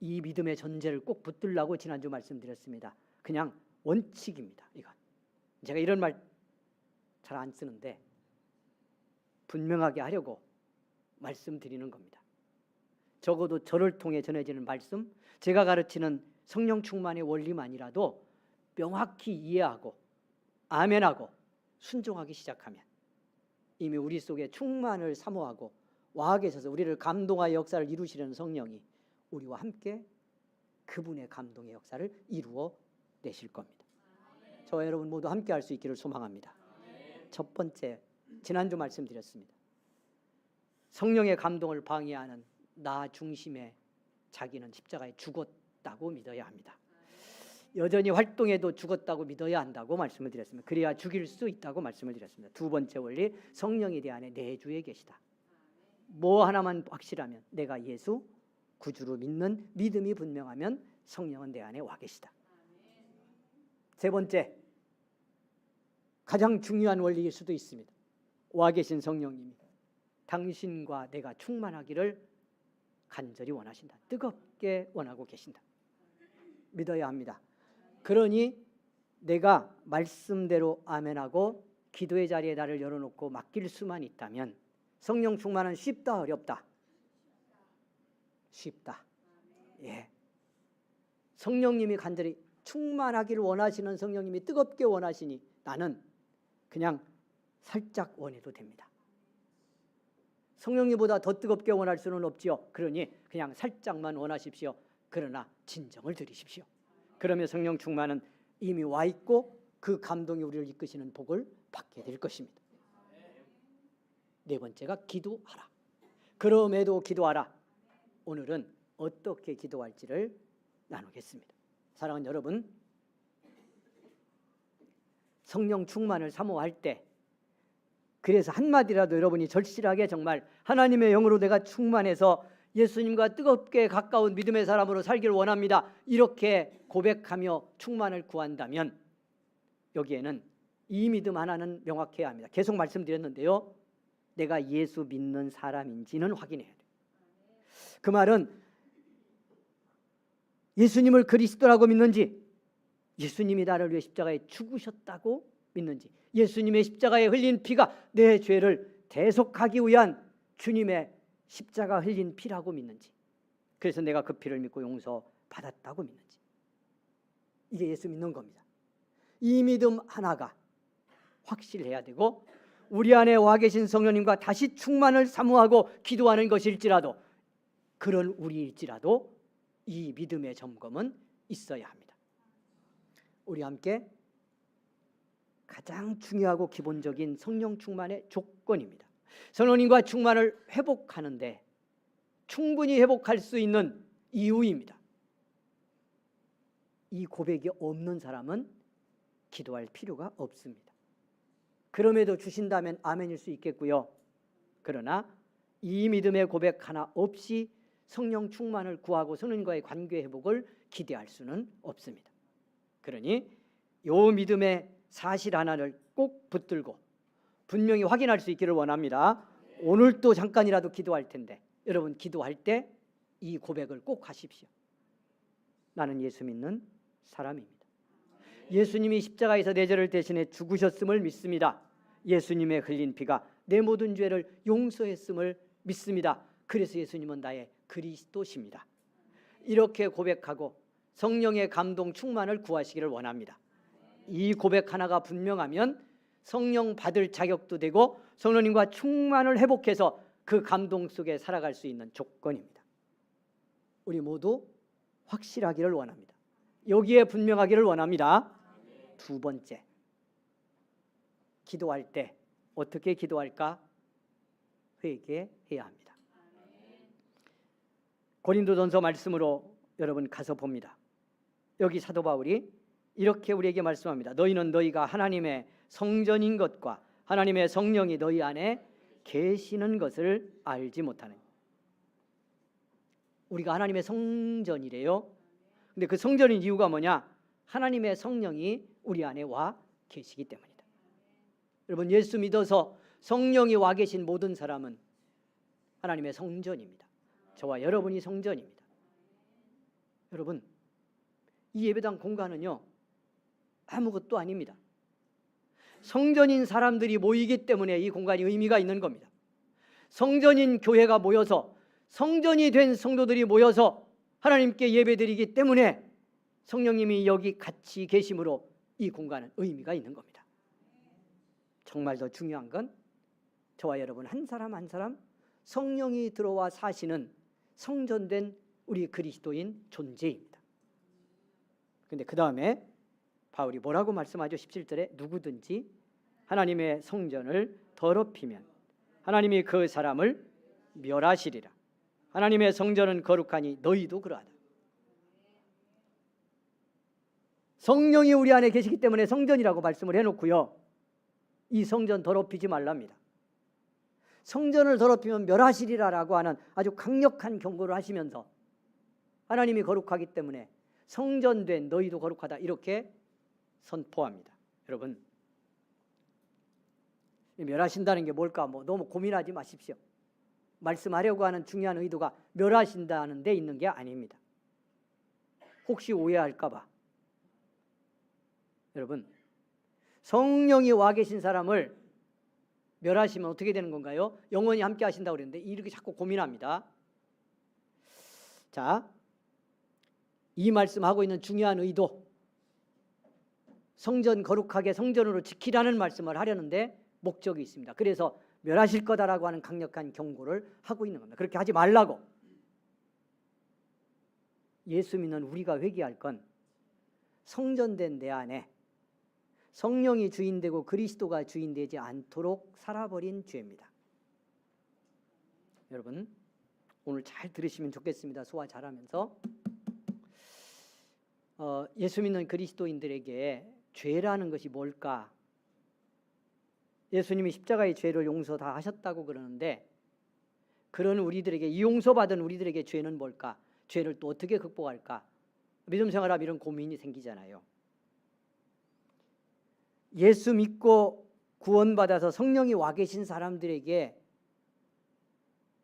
B: 이 믿음의 전제를 꼭 붙들라고 지난주 말씀드렸습니다. 그냥 원칙입니다. 이건 제가 이런 말 잘 안 쓰는데 분명하게 하려고 말씀드리는 겁니다. 적어도 저를 통해 전해지는 말씀, 제가 가르치는 성령 충만의 원리만이라도 명확히 이해하고 아멘하고 순종하기 시작하면 이미 우리 속에 충만을 사모하고 와 계셔서 우리를 감동하여 역사를 이루시려는 성령이 우리와 함께 그분의 감동의 역사를 이루어 내실 겁니다. 저와 여러분 모두 함께 할 수 있기를 소망합니다. 첫 번째, 지난주 말씀드렸습니다. 성령의 감동을 방해하는 나 중심의 자기는 십자가에 죽었다고 믿어야 합니다. 여전히 활동해도 죽었다고 믿어야 한다고 말씀을 드렸습니다. 그래야 죽일 수 있다고 말씀을 드렸습니다. 두 번째 원리, 성령이 내 안에 내주에 계시다. 뭐 하나만 확실하면, 내가 예수 구주로 믿는 믿음이 분명하면 성령은 내 안에 와 계시다. 세 번째, 가장 중요한 원리일 수도 있습니다. 와 계신 성령님이 당신과 내가 충만하기를 간절히 원하신다. 뜨겁게 원하고 계신다. 믿어야 합니다. 그러니 내가 말씀대로 아멘하고 기도의 자리에 나를 열어놓고 맡길 수만 있다면 성령 충만은 쉽다 어렵다? 쉽다. 예. 성령님이 간절히 충만하기를 원하시는 성령님이 뜨겁게 원하시니 나는 그냥 살짝 원해도 됩니다. 성령님보다 더 뜨겁게 원할 수는 없지요. 그러니 그냥 살짝만 원하십시오. 그러나 진정을 들이십시오. 그러면 성령 충만은 이미 와 있고 그 감동이 우리를 이끄시는 복을 받게 될 것입니다. 네 번째가 기도하라. 그럼에도 기도하라. 오늘은 어떻게 기도할지를 나누겠습니다. 사랑하는 여러분, 성령 충만을 사모할 때 그래서 한마디라도 여러분이 절실하게 정말 하나님의 영으로 내가 충만해서 예수님과 뜨겁게 가까운 믿음의 사람으로 살기를 원합니다. 이렇게 고백하며 충만을 구한다면 여기에는 이 믿음 하나는 명확해야 합니다. 계속 말씀드렸는데요. 내가 예수 믿는 사람인지는 확인해야 돼요. 그 말은 예수님을 그리스도라고 믿는지, 예수님이 나를 위해 십자가에 죽으셨다고 믿는지, 예수님의 십자가에 흘린 피가 내 죄를 대속하기 위한 주님의 십자가 흘린 피라고 믿는지, 그래서 내가 그 피를 믿고 용서받았다고 믿는지, 이게 예수 믿는 겁니다. 이 믿음 하나가 확실해야 되고 우리 안에 와 계신 성령님과 다시 충만을 사모하고 기도하는 것일지라도, 그런 우리일지라도 이 믿음의 점검은 있어야 합니다. 우리 함께 가장 중요하고 기본적인 성령 충만의 조건입니다. 성령님과 충만을 회복하는데 충분히 회복할 수 있는 이유입니다. 이 고백이 없는 사람은 기도할 필요가 없습니다. 그럼에도 주신다면 아멘일 수 있겠고요. 그러나 이 믿음의 고백 하나 없이 성령 충만을 구하고 성령과의 관계 회복을 기대할 수는 없습니다. 그러니 이 믿음의 사실 하나를 꼭 붙들고 분명히 확인할 수 있기를 원합니다. 오늘 또 잠깐이라도 기도할 텐데 여러분 기도할 때 이 고백을 꼭 하십시오. 나는 예수 믿는 사람입니다. 예수님이 십자가에서 내 죄를 대신해 죽으셨음을 믿습니다. 예수님의 흘린 피가 내 모든 죄를 용서했음을 믿습니다. 그래서 예수님은 나의 그리스도십니다. 이렇게 고백하고 성령의 감동 충만을 구하시기를 원합니다. 이 고백 하나가 분명하면 성령 받을 자격도 되고 성령님과 충만을 회복해서 그 감동 속에 살아갈 수 있는 조건입니다. 우리 모두 확실하기를 원합니다. 여기에 분명하기를 원합니다. 두 번째, 기도할 때 어떻게 기도할까? 회개해야 합니다. 고린도전서 말씀으로 여러분 가서 봅니다. 여기 사도 바울이 이렇게 우리에게 말씀합니다. 너희는 너희가 하나님의 성전인 것과 하나님의 성령이 너희 안에 계시는 것을 알지 못하느냐. 우리가 하나님의 성전이래요. 근데 그 성전인 이유가 뭐냐? 하나님의 성령이 우리 안에 와 계시기 때문이다. 여러분 예수 믿어서 성령이 와 계신 모든 사람은 하나님의 성전입니다. 저와 여러분이 성전입니다. 여러분 이 예배당 공간은요 아무것도 아닙니다. 성전인 사람들이 모이기 때문에 이 공간이 의미가 있는 겁니다. 성전인 교회가 모여서 성전이 된 성도들이 모여서 하나님께 예배드리기 때문에 성령님이 여기 같이 계심으로 이 공간은 의미가 있는 겁니다. 정말 더 중요한 건 저와 여러분 한 사람 한 사람 성령이 들어와 사시는 성전된 우리 그리스도인 존재입니다. 그런데 그 다음에 바울이 뭐라고 말씀하죠? 17절에 누구든지 하나님의 성전을 더럽히면 하나님이 그 사람을 멸하시리라. 하나님의 성전은 거룩하니 너희도 그러하다. 성령이 우리 안에 계시기 때문에 성전이라고 말씀을 해놓고요. 이 성전 더럽히지 말랍니다. 성전을 더럽히면 멸하시리라라고 하는 아주 강력한 경고를 하시면서 하나님이 거룩하기 때문에 성전된 너희도 거룩하다 이렇게 선포합니다. 여러분, 멸하신다는 게 뭘까? 너무 고민하지 마십시오. 말씀하려고 하는 중요한 의도가 멸하신다는 데 있는 게 아닙니다. 혹시 오해할까 봐. 여러분, 성령이 와 계신 사람을 멸하시면 어떻게 되는 건가요? 영원히 함께 하신다고 그랬는데 이렇게 자꾸 고민합니다. 자, 이 말씀하고 있는 중요한 의도, 성전 거룩하게 성전으로 지키라는 말씀을 하려는데 목적이 있습니다. 그래서 멸하실 거다라고 하는 강력한 경고를 하고 있는 겁니다. 그렇게 하지 말라고. 예수 믿는 우리가 회개할 건 성전된 내 안에 성령이 주인되고 그리스도가 주인되지 않도록 살아버린 죄입니다. 여러분, 오늘 잘 들으시면 좋겠습니다. 소화 잘하면서. 예수 믿는 그리스도인들에게 죄라는 것이 뭘까? 예수님이 십자가의 죄를 용서 다 하셨다고 그러는데, 그런 우리들에게, 이 용서받은 우리들에게 죄는 뭘까? 죄를 또 어떻게 극복할까? 믿음 생활하면 이런 고민이 생기잖아요. 예수 믿고 구원받아서 성령이 와 계신 사람들에게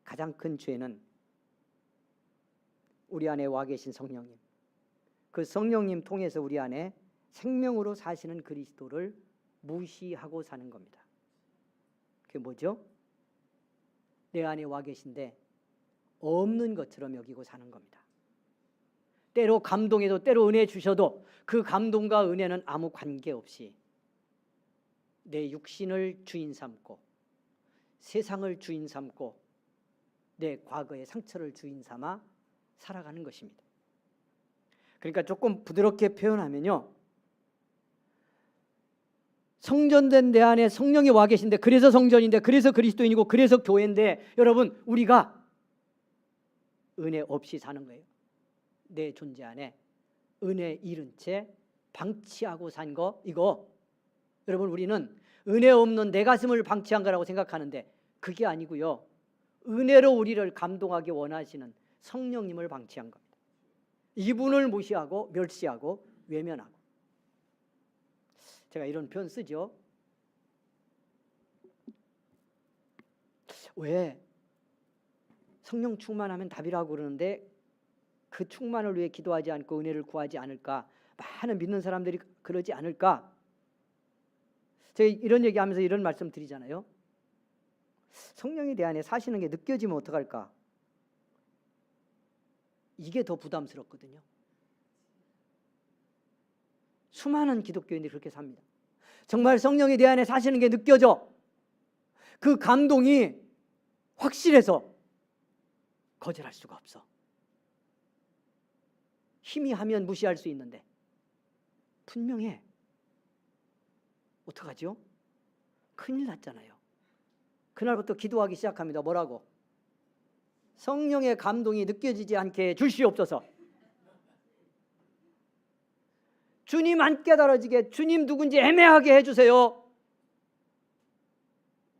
B: 가장 큰 죄는 우리 안에 와 계신 성령님, 그 성령님 통해서 우리 안에 생명으로 사시는 그리스도를 무시하고 사는 겁니다. 그게 뭐죠? 내 안에 와 계신데 없는 것처럼 여기고 사는 겁니다. 때로 감동해도, 때로 은혜 주셔도 그 감동과 은혜는 아무 관계없이 내 육신을 주인 삼고 세상을 주인 삼고 내 과거의 상처를 주인 삼아 살아가는 것입니다. 그러니까 조금 부드럽게 표현하면요, 성전된 내 안에 성령이 와 계신데, 그래서 성전인데, 그래서 그리스도인이고, 그래서 교회인데, 여러분, 우리가 은혜 없이 사는 거예요. 내 존재 안에 은혜 잃은 채 방치하고 산 거, 이거 여러분, 우리는 은혜 없는 내 가슴을 방치한 거라고 생각하는데 그게 아니고요, 은혜로 우리를 감동하기 원하시는 성령님을 방치한 겁니다. 이분을 무시하고 멸시하고 외면하고. 제가 이런 표현 쓰죠. 왜 성령 충만하면 답이라고 그러는데 그 충만을 위해 기도하지 않고 은혜를 구하지 않을까? 많은 믿는 사람들이 그러지 않을까? 제가 이런 얘기하면서 이런 말씀 드리잖아요. 성령이 내 안에 사시는 게 느껴지면 어떡할까? 이게 더 부담스럽거든요. 수많은 기독교인들이 그렇게 삽니다. 정말 성령이 내 안에 사시는 게 느껴져. 그 감동이 확실해서 거절할 수가 없어. 희미하면 무시할 수 있는데 분명해. 어떡하죠? 큰일 났잖아요. 그날부터 기도하기 시작합니다. 뭐라고? 성령의 감동이 느껴지지 않게 주시옵소서. 주님 안 깨달아지게, 주님 누군지 애매하게 해주세요.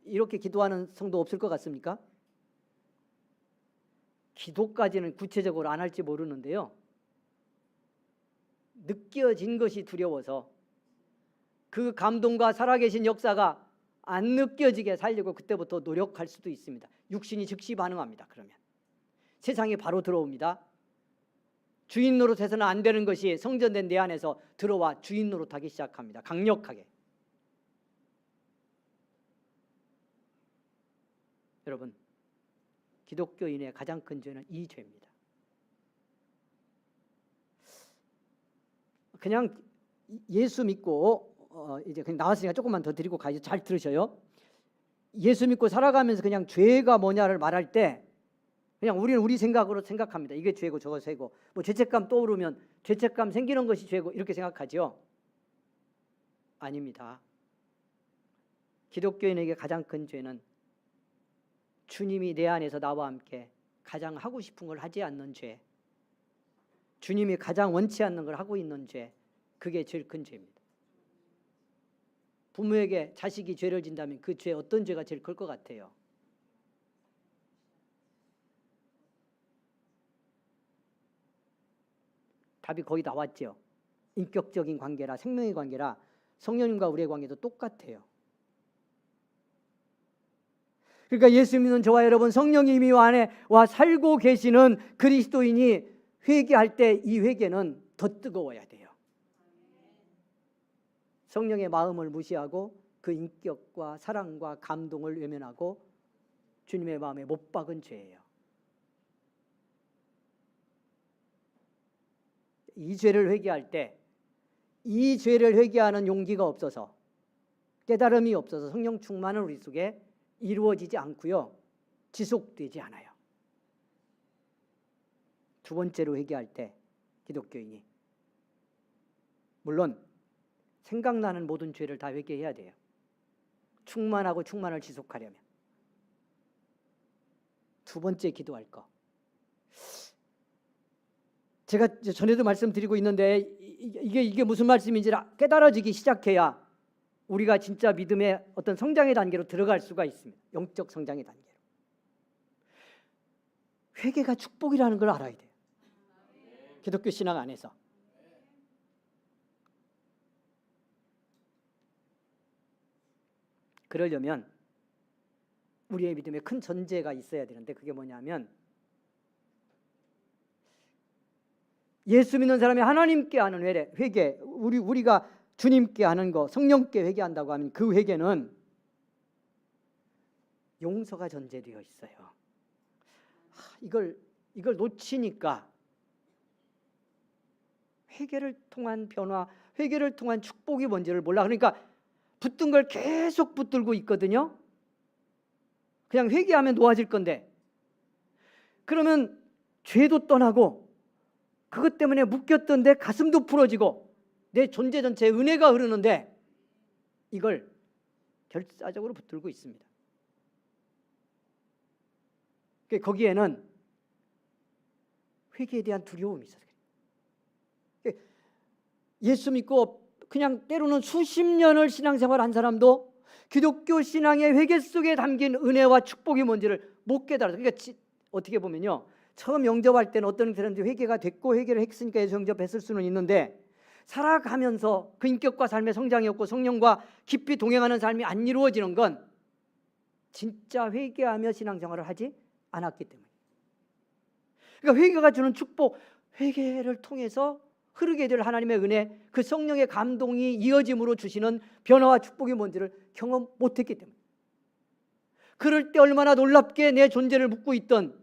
B: 이렇게 기도하는 성도 없을 것 같습니까? 기도까지는 구체적으로 안 할지 모르는데요, 느껴진 것이 두려워서 그 감동과 살아계신 역사가 안 느껴지게 살려고 그때부터 노력할 수도 있습니다. 육신이 즉시 반응합니다. 그러면 세상이 바로 들어옵니다. 주인 노릇해서는 안 되는 것이 성전된 내 안에서 들어와 주인 노릇하기 시작합니다. 강력하게. 여러분, 기독교인의 가장 큰 죄는 이 죄입니다. 그냥 예수 믿고 이제 그냥 나왔으니까 조금만 더 드리고 가야죠. 잘 들으셔요. 예수 믿고 살아가면서 그냥 죄가 뭐냐를 말할 때 그냥 우리는 우리 생각으로 생각합니다. 이게 죄고 저거 죄고, 뭐 죄책감 떠오르면 죄책감 생기는 것이 죄고 이렇게 생각하죠. 아닙니다. 기독교인에게 가장 큰 죄는 주님이 내 안에서 나와 함께 가장 하고 싶은 걸 하지 않는 죄, 주님이 가장 원치 않는 걸 하고 있는 죄, 그게 제일 큰 죄입니다. 부모에게 자식이 죄를 진다면 그 죄, 어떤 죄가 제일 클 것 같아요? 답이 거의 나왔죠. 인격적인 관계라 생명의 관계라 성령님과 우리의 관계도 똑같아요. 그러니까 예수 믿는 저와 여러분, 성령님이 안에 와 살고 계시는 그리스도인이 회개할 때 이 회개는 더 뜨거워야 돼요. 성령의 마음을 무시하고 그 인격과 사랑과 감동을 외면하고 주님의 마음에 못 박은 죄예요. 이 죄를 회개할 때 이 죄를 회개하는 용기가 없어서, 깨달음이 없어서 성령 충만은 우리 속에 이루어지지 않고요, 지속되지 않아요. 두 번째로 회개할 때 기독교인이, 물론 생각나는 모든 죄를 다 회개해야 돼요. 충만하고 충만을 지속하려면. 두 번째 기도할 거, 제가 전에도 말씀드리고 있는데 이게 무슨 말씀인지 깨달아지기 시작해야 우리가 진짜 믿음의 어떤 성장의 단계로 들어갈 수가 있습니다. 영적 성장의 단계로. 회개가 축복이라는 걸 알아야 돼요. 기독교 신앙 안에서. 그러려면 우리의 믿음에 큰 전제가 있어야 되는데, 그게 뭐냐면 예수 믿는 사람이 하나님께 하는 회개, 우리가 주님께 하는 거, 성령께 회개한다고 하면 그 회개는 용서가 전제되어 있어요. 이걸 놓치니까 회개를 통한 변화, 회개를 통한 축복이 뭔지를 몰라. 그러니까 붙든 걸 계속 붙들고 있거든요. 그냥 회개하면 놓아질 건데, 그러면 죄도 떠나고 그것 때문에 묶였던 내 가슴도 풀어지고 내 존재 전체에 은혜가 흐르는데 이걸 결사적으로 붙들고 있습니다. 거기에는 회개에 대한 두려움이 있어요. 예수 믿고 그냥 때로는 수십 년을 신앙생활한 사람도 기독교 신앙의 회개 속에 담긴 은혜와 축복이 뭔지를 못 깨달아요. 그러니까 어떻게 보면요, 처음 영접할 때는 어떤 사람들이 회개가 됐고 회개를 했으니까 예수 영접했을 수는 있는데, 살아가면서 그 인격과 삶의 성장이 없고 성령과 깊이 동행하는 삶이 안 이루어지는 건 진짜 회개하며 신앙생활을 하지 않았기 때문에. 그러니까 회개가 주는 축복, 회개를 통해서 흐르게 될 하나님의 은혜, 그 성령의 감동이 이어짐으로 주시는 변화와 축복이 뭔지를 경험 못했기 때문에. 그럴 때 얼마나 놀랍게 내 존재를 묻고 있던,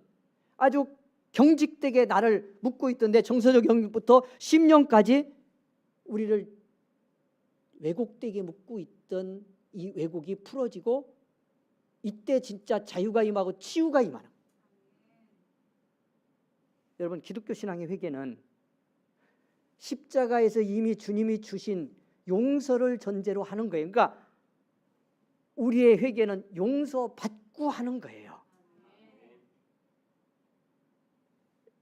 B: 아주 경직되게 나를 묻고 있던데, 정서적 영역부터 심령까지 우리를 왜곡되게 묻고 있던 이 왜곡이 풀어지고, 이때 진짜 자유가 임하고 치유가 임하는. 여러분, 기독교 신앙의 회개는 십자가에서 이미 주님이 주신 용서를 전제로 하는 거예요. 그러니까 우리의 회개는 용서받고 하는 거예요.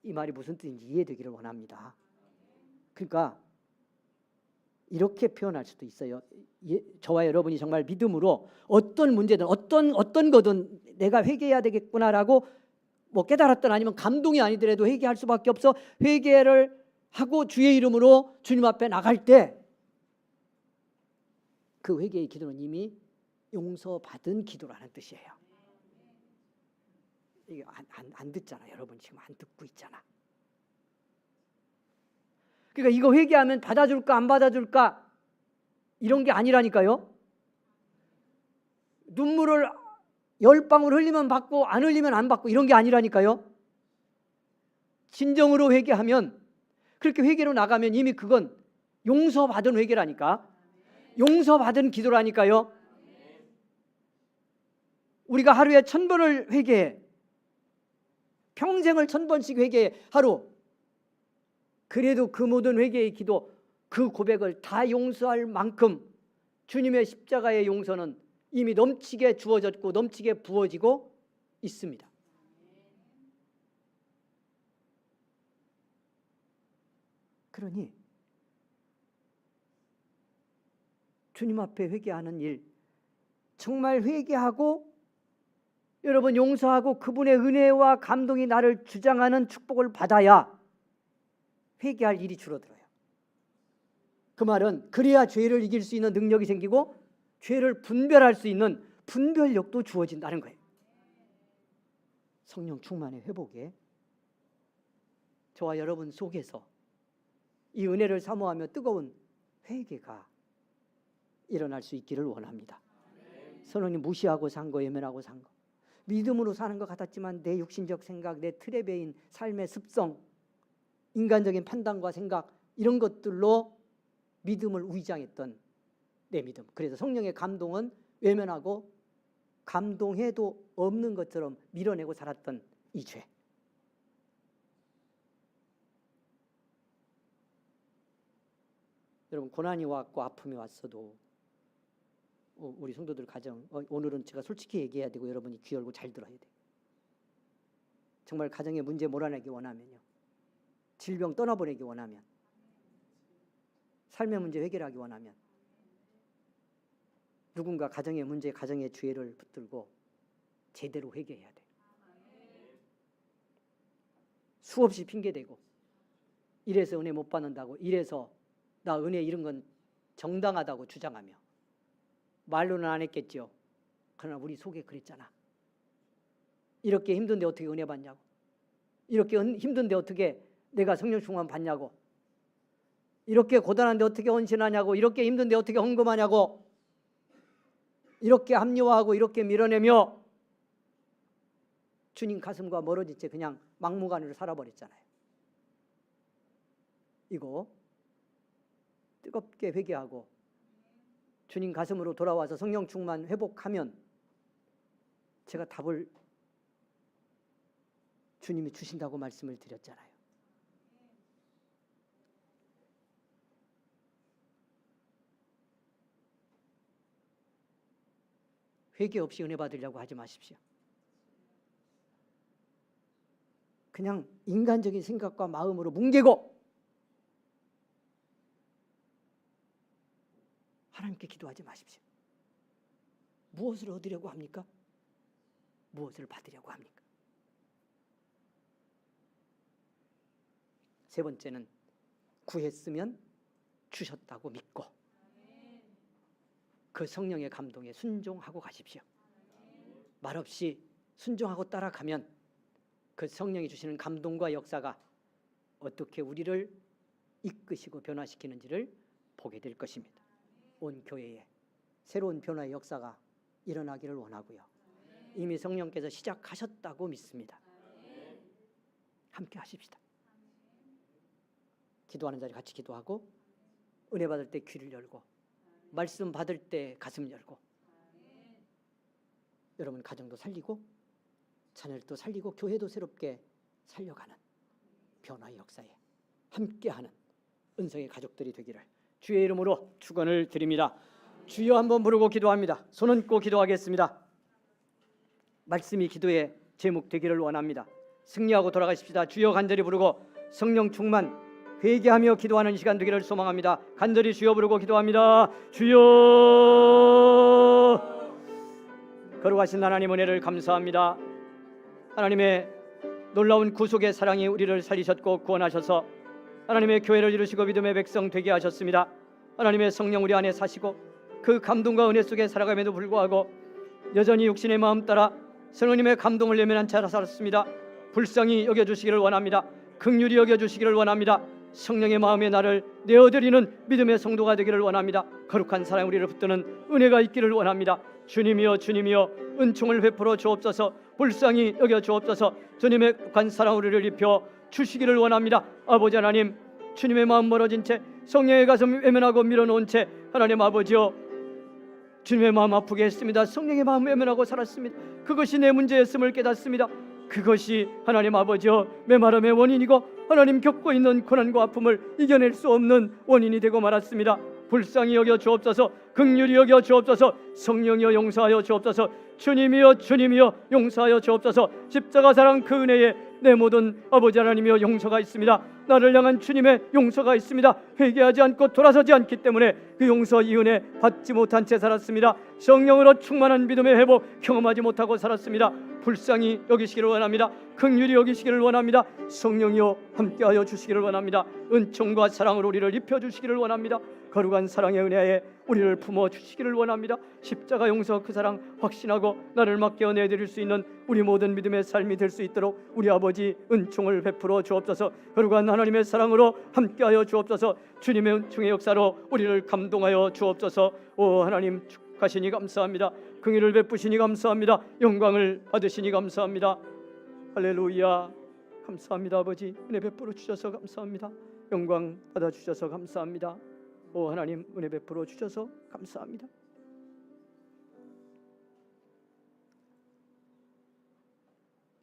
B: 이 말이 무슨 뜻인지 이해되기를 원합니다. 그러니까 이렇게 표현할 수도 있어요. 저와 여러분이 정말 믿음으로 어떤 문제든 어떤 거든 내가 회개해야 되겠구나라고 뭐 깨달았든 아니면 감동이 아니더라도 회개할 수밖에 없어 회개를 하고 주의 이름으로 주님 앞에 나갈 때 그 회개의 기도는 이미 용서받은 기도라는 뜻이에요. 이게 안 듣잖아. 여러분 지금 안 듣고 있잖아. 그러니까 이거 회개하면 받아줄까 안 받아줄까 이런 게 아니라니까요. 눈물을 10방울 흘리면 받고 안 흘리면 안 받고 이런 게 아니라니까요. 진정으로 회개하면, 그렇게 회개로 나가면 이미 그건 용서받은 회개라니까. 용서받은 기도라니까요. 우리가 하루에 1000번을 회개해. 평생을 1000번씩 회개해. 하루. 그래도 그 모든 회개의 기도, 그 고백을 다 용서할 만큼 주님의 십자가의 용서는 이미 넘치게 주어졌고 넘치게 부어지고 있습니다. 그러니 주님 앞에 회개하는 일, 정말 회개하고 여러분 용서하고 그분의 은혜와 감동이 나를 주장하는 축복을 받아야 회개할 일이 줄어들어요. 그 말은 그래야 죄를 이길 수 있는 능력이 생기고 죄를 분별할 수 있는 분별력도 주어진다는 거예요. 성령 충만의 회복에 저와 여러분 속에서 이 은혜를 사모하며 뜨거운 회개가 일어날 수 있기를 원합니다. 선언이 무시하고 산 거, 외면하고 산 거, 믿음으로 사는 것 같았지만 내 육신적 생각, 내 틀에 배인 삶의 습성, 인간적인 판단과 생각, 이런 것들로 믿음을 위장했던 내 믿음. 그래서 성령의 감동은 외면하고 감동해도 없는 것처럼 밀어내고 살았던 이 죄. 여러분, 고난이 왔고 아픔이 왔어도 우리 성도들 가정, 오늘은 제가 솔직히 얘기해야 되고 여러분이 귀 열고 잘 들어야 돼요. 정말 가정의 문제 몰아내기 원하면요, 질병 떠나보내기 원하면, 삶의 문제 해결하기 원하면 누군가 가정의 문제, 가정의 죄를 붙들고 제대로 회개해야 돼요. 수없이 핑계대고 이래서 은혜 못 받는다고, 이래서 나 은혜 이런 건 정당하다고 주장하며 말로는 안 했겠죠. 그러나 우리 속에 그랬잖아. 이렇게 힘든데 어떻게 은혜 받냐고, 이렇게 힘든데 어떻게 내가 성령 충만 받냐고, 이렇게 고단한데 어떻게 헌신하냐고, 이렇게 힘든데 어떻게 헌금하냐고, 이렇게 합리화하고 이렇게 밀어내며 주님 가슴과 멀어진 채 그냥 막무가내로 살아버렸잖아요. 이거 뜨겁게 회개하고 주님 가슴으로 돌아와서 성령 충만 회복하면 제가 답을 주님이 주신다고 말씀을 드렸잖아요. 회개 없이 은혜 받으려고 하지 마십시오. 그냥 인간적인 생각과 마음으로 뭉개고 하나님께 기도하지 마십시오. 무엇을 얻으려고 합니까? 무엇을 받으려고 합니까? 세 번째는 구했으면 주셨다고 믿고 그 성령의 감동에 순종하고 가십시오. 말없이 순종하고 따라가면 그 성령이 주시는 감동과 역사가 어떻게 우리를 이끄시고 변화시키는지를 보게 될 것입니다. 온 교회에 새로운 변화의 역사가 일어나기를 원하고요, 이미 성령께서 시작하셨다고 믿습니다. 함께 하십시다. 기도하는 자리 같이 기도하고, 은혜 받을 때 귀를 열고, 말씀 받을 때 가슴 열고, 여러분 가정도 살리고 자녀도 살리고 교회도 새롭게 살려가는 변화의 역사에 함께하는 은성의 가족들이 되기를 주의 이름으로 축원을 드립니다. 주여 한번 부르고 기도합니다. 손 얹고 기도하겠습니다. 말씀이 기도의 제목 되기를 원합니다. 승리하고 돌아가십시다. 주여 간절히 부르고 성령 충만 회개하며 기도하는 시간 되기를 소망합니다. 간절히 주여 부르고 기도합니다. 주여. 거룩하신 하나님 은혜를 감사합니다. 하나님의 놀라운 구속의 사랑이 우리를 살리셨고 구원하셔서 하나님의 교회를 이루시고 믿음의 백성 되게 하셨습니다. 하나님의 성령 우리 안에 사시고 그 감동과 은혜 속에 살아감에도 불구하고 여전히 육신의 마음 따라 성령님의 감동을 외면한 채 살았습니다. 불쌍히 여겨주시기를 원합니다. 긍휼히 여겨주시기를 원합니다. 성령의 마음에 나를 내어드리는 믿음의 성도가 되기를 원합니다. 거룩한 사랑 우리를 붙드는 은혜가 있기를 원합니다. 주님이여 주님이여 은총을 베풀어 주옵소서. 불쌍히 여겨 주옵소서. 주님의 거룩한 사랑 우리를 입혀 주시기를 원합니다. 아버지 하나님, 주님의 마음 멀어진 채 성령의 가슴 외면하고 밀어놓은 채 하나님 아버지여 주님의 마음 아프게 했습니다. 성령의 마음 외면하고 살았습니다. 그것이 내 문제였음을 깨닫습니다. 그것이 하나님 아버지여 메마름의 원인이고 하나님 겪고 있는 고난과 아픔을 이겨낼 수 없는 원인이 되고 말았습니다. 불쌍히 여겨 주옵소서. 긍휼히 여겨 주옵소서. 성령이여 용서하여 주옵소서. 주님이여 주님이여 용서하여 주옵소서. 십자가 사랑 그 은혜에 내 모든 아버지 하나님이여 용서가 있습니다. 나를 향한 주님의 용서가 있습니다. 회개하지 않고 돌아서지 않기 때문에 그 용서 이 은혜 받지 못한 채 살았습니다. 성령으로 충만한 믿음의 회복 경험하지 못하고 살았습니다. 불쌍히 여기시기를 원합니다. 긍휼히 여기시기를 원합니다. 성령이여 함께하여 주시기를 원합니다. 은총과 사랑으로 우리를 입혀주시기를 원합니다.
C: 거룩한 사랑의 은혜에 우리를 품어 주시기를 원합니다. 십자가 용서 그 사랑 확신하고 나를 맡겨 내드릴 수 있는 우리 모든 믿음의 삶이 될 수 있도록 우리 아버지 은총을 베풀어 주옵소서. 거룩한 하나님의 사랑으로 함께하여 주옵소서. 주님의 은총의 역사로 우리를 감동하여 주옵소서. 오 하나님 축하시니 감사합니다. 긍휼을 베푸시니 감사합니다. 영광을 받으시니 감사합니다. 할렐루야. 감사합니다. 아버지 은혜 베풀어 주셔서 감사합니다. 영광 받아 주셔서 감사합니다. 오 하나님 은혜 베풀어 주셔서 감사합니다.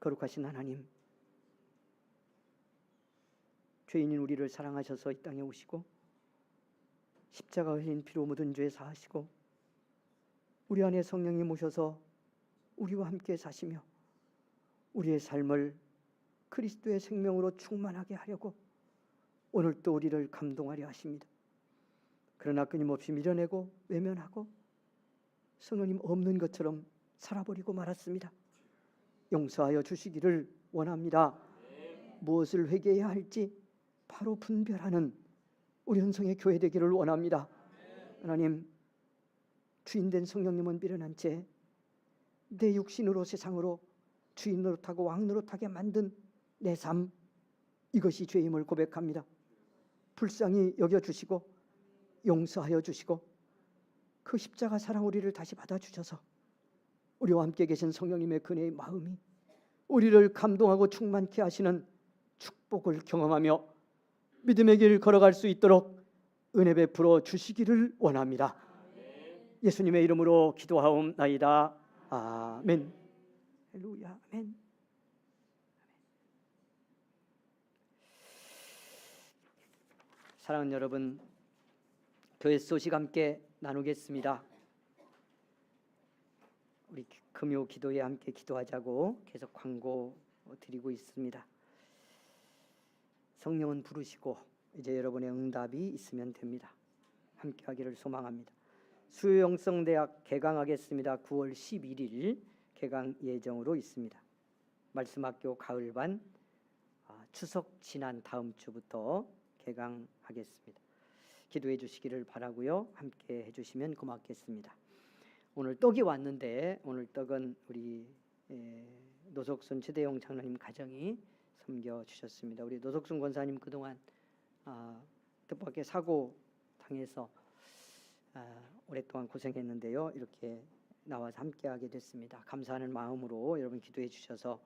C: 거룩하신 하나님, 죄인인 우리를 사랑하셔서 이 땅에 오시고 십자가 흘린 피로 묻은 죄 사하시고 우리 안에 성령님 오셔서 우리와 함께 사시며 우리의 삶을 그리스도의 생명으로 충만하게 하려고 오늘 또 우리를 감동하려 하십니다. 그러나 끊임없이 밀어내고 외면하고 성령님 없는 것처럼 살아버리고 말았습니다. 용서하여 주시기를 원합니다. 무엇을 회개해야 할지 바로 분별하는 우리 현성의 교회 되기를 원합니다. 하나님, 주인된 성령님은 미련한 채 내 육신으로 세상으로 주인 노릇하고 왕 노릇하게 만든 내 삶, 이것이 죄임을 고백합니다. 불쌍히 여겨주시고 용서하여 주시고 그 십자가 사랑 우리를 다시 받아주셔서 우리와 함께 계신 성령님의 그네의 마음이 우리를 감동하고 충만케 하시는 축복을 경험하며 믿음의 길 걸어갈 수 있도록 은혜 베풀어 주시기를 원합니다. 예수님의 이름으로 기도하옵나이다. 아멘. 할렐루야. 아멘. 사랑하는 여러분, 교회 소식 함께 나누겠습니다. 우리 금요 기도에 함께 기도하자고 계속 광고 드리고 있습니다. 성령은 부르시고 이제 여러분의 응답이 있으면 됩니다. 함께 하기를 소망합니다. 수요영성대학 개강하겠습니다. 9월 11일 개강 예정으로 있습니다. 말씀학교 가을반 추석 지난 다음 주부터 개강하겠습니다. 기도해 주시기를 바라고요. 함께 해주시면 고맙겠습니다. 오늘 떡이 왔는데 오늘 떡은 우리 노석순 최대용 장로님 가정이 섬겨주셨습니다. 우리 노석순 권사님 그동안 뜻밖의 사고 당해서 오랫동안 고생했는데요. 이렇게 나와서 함께하게 됐습니다. 감사하는 마음으로 여러분 기도해 주셔서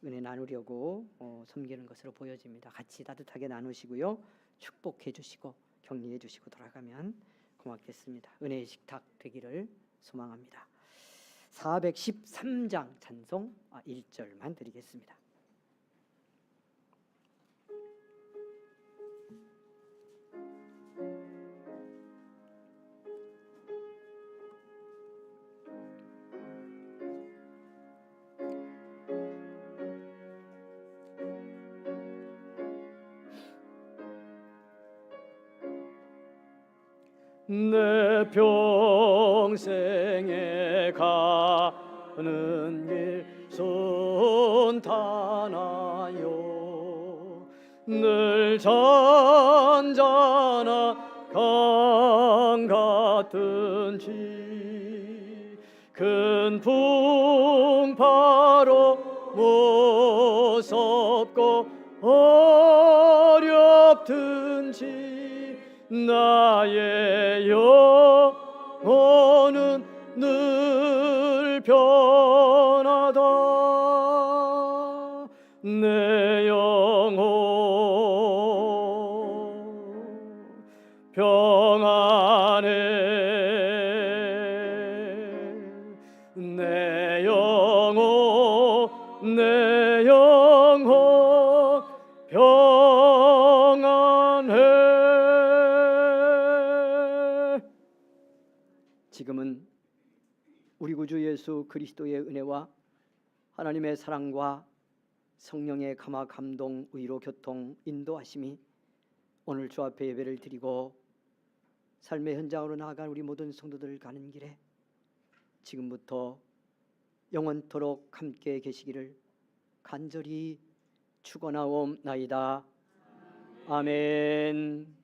C: 은혜 나누려고 섬기는 것으로 보여집니다. 같이 따뜻하게 나누시고요. 축복해 주시고 격려해 주시고 돌아가면 고맙겠습니다. 은혜의 식탁 되기를 소망합니다. 413장 찬송 1절만 드리겠습니다. 내 평생에 가는 길 선탄하여 늘 잔잔한 강 같은지 큰 풍파로 무섭고 어렵든지 나의 영혼은 늘 변하다. 내 영혼 평안해. 내 영혼 평안해. 지금은 우리 구주 예수 그리스도의 은혜와 하나님의 사랑과 성령의 감화 감동 의로 교통 인도하심이 오늘 주 앞에 예배를 드리고 삶의 현장으로 나아간 우리 모든 성도들 가는 길에 지금부터 영원토록 함께 계시기를 간절히 축원하옵나이다. 아멘.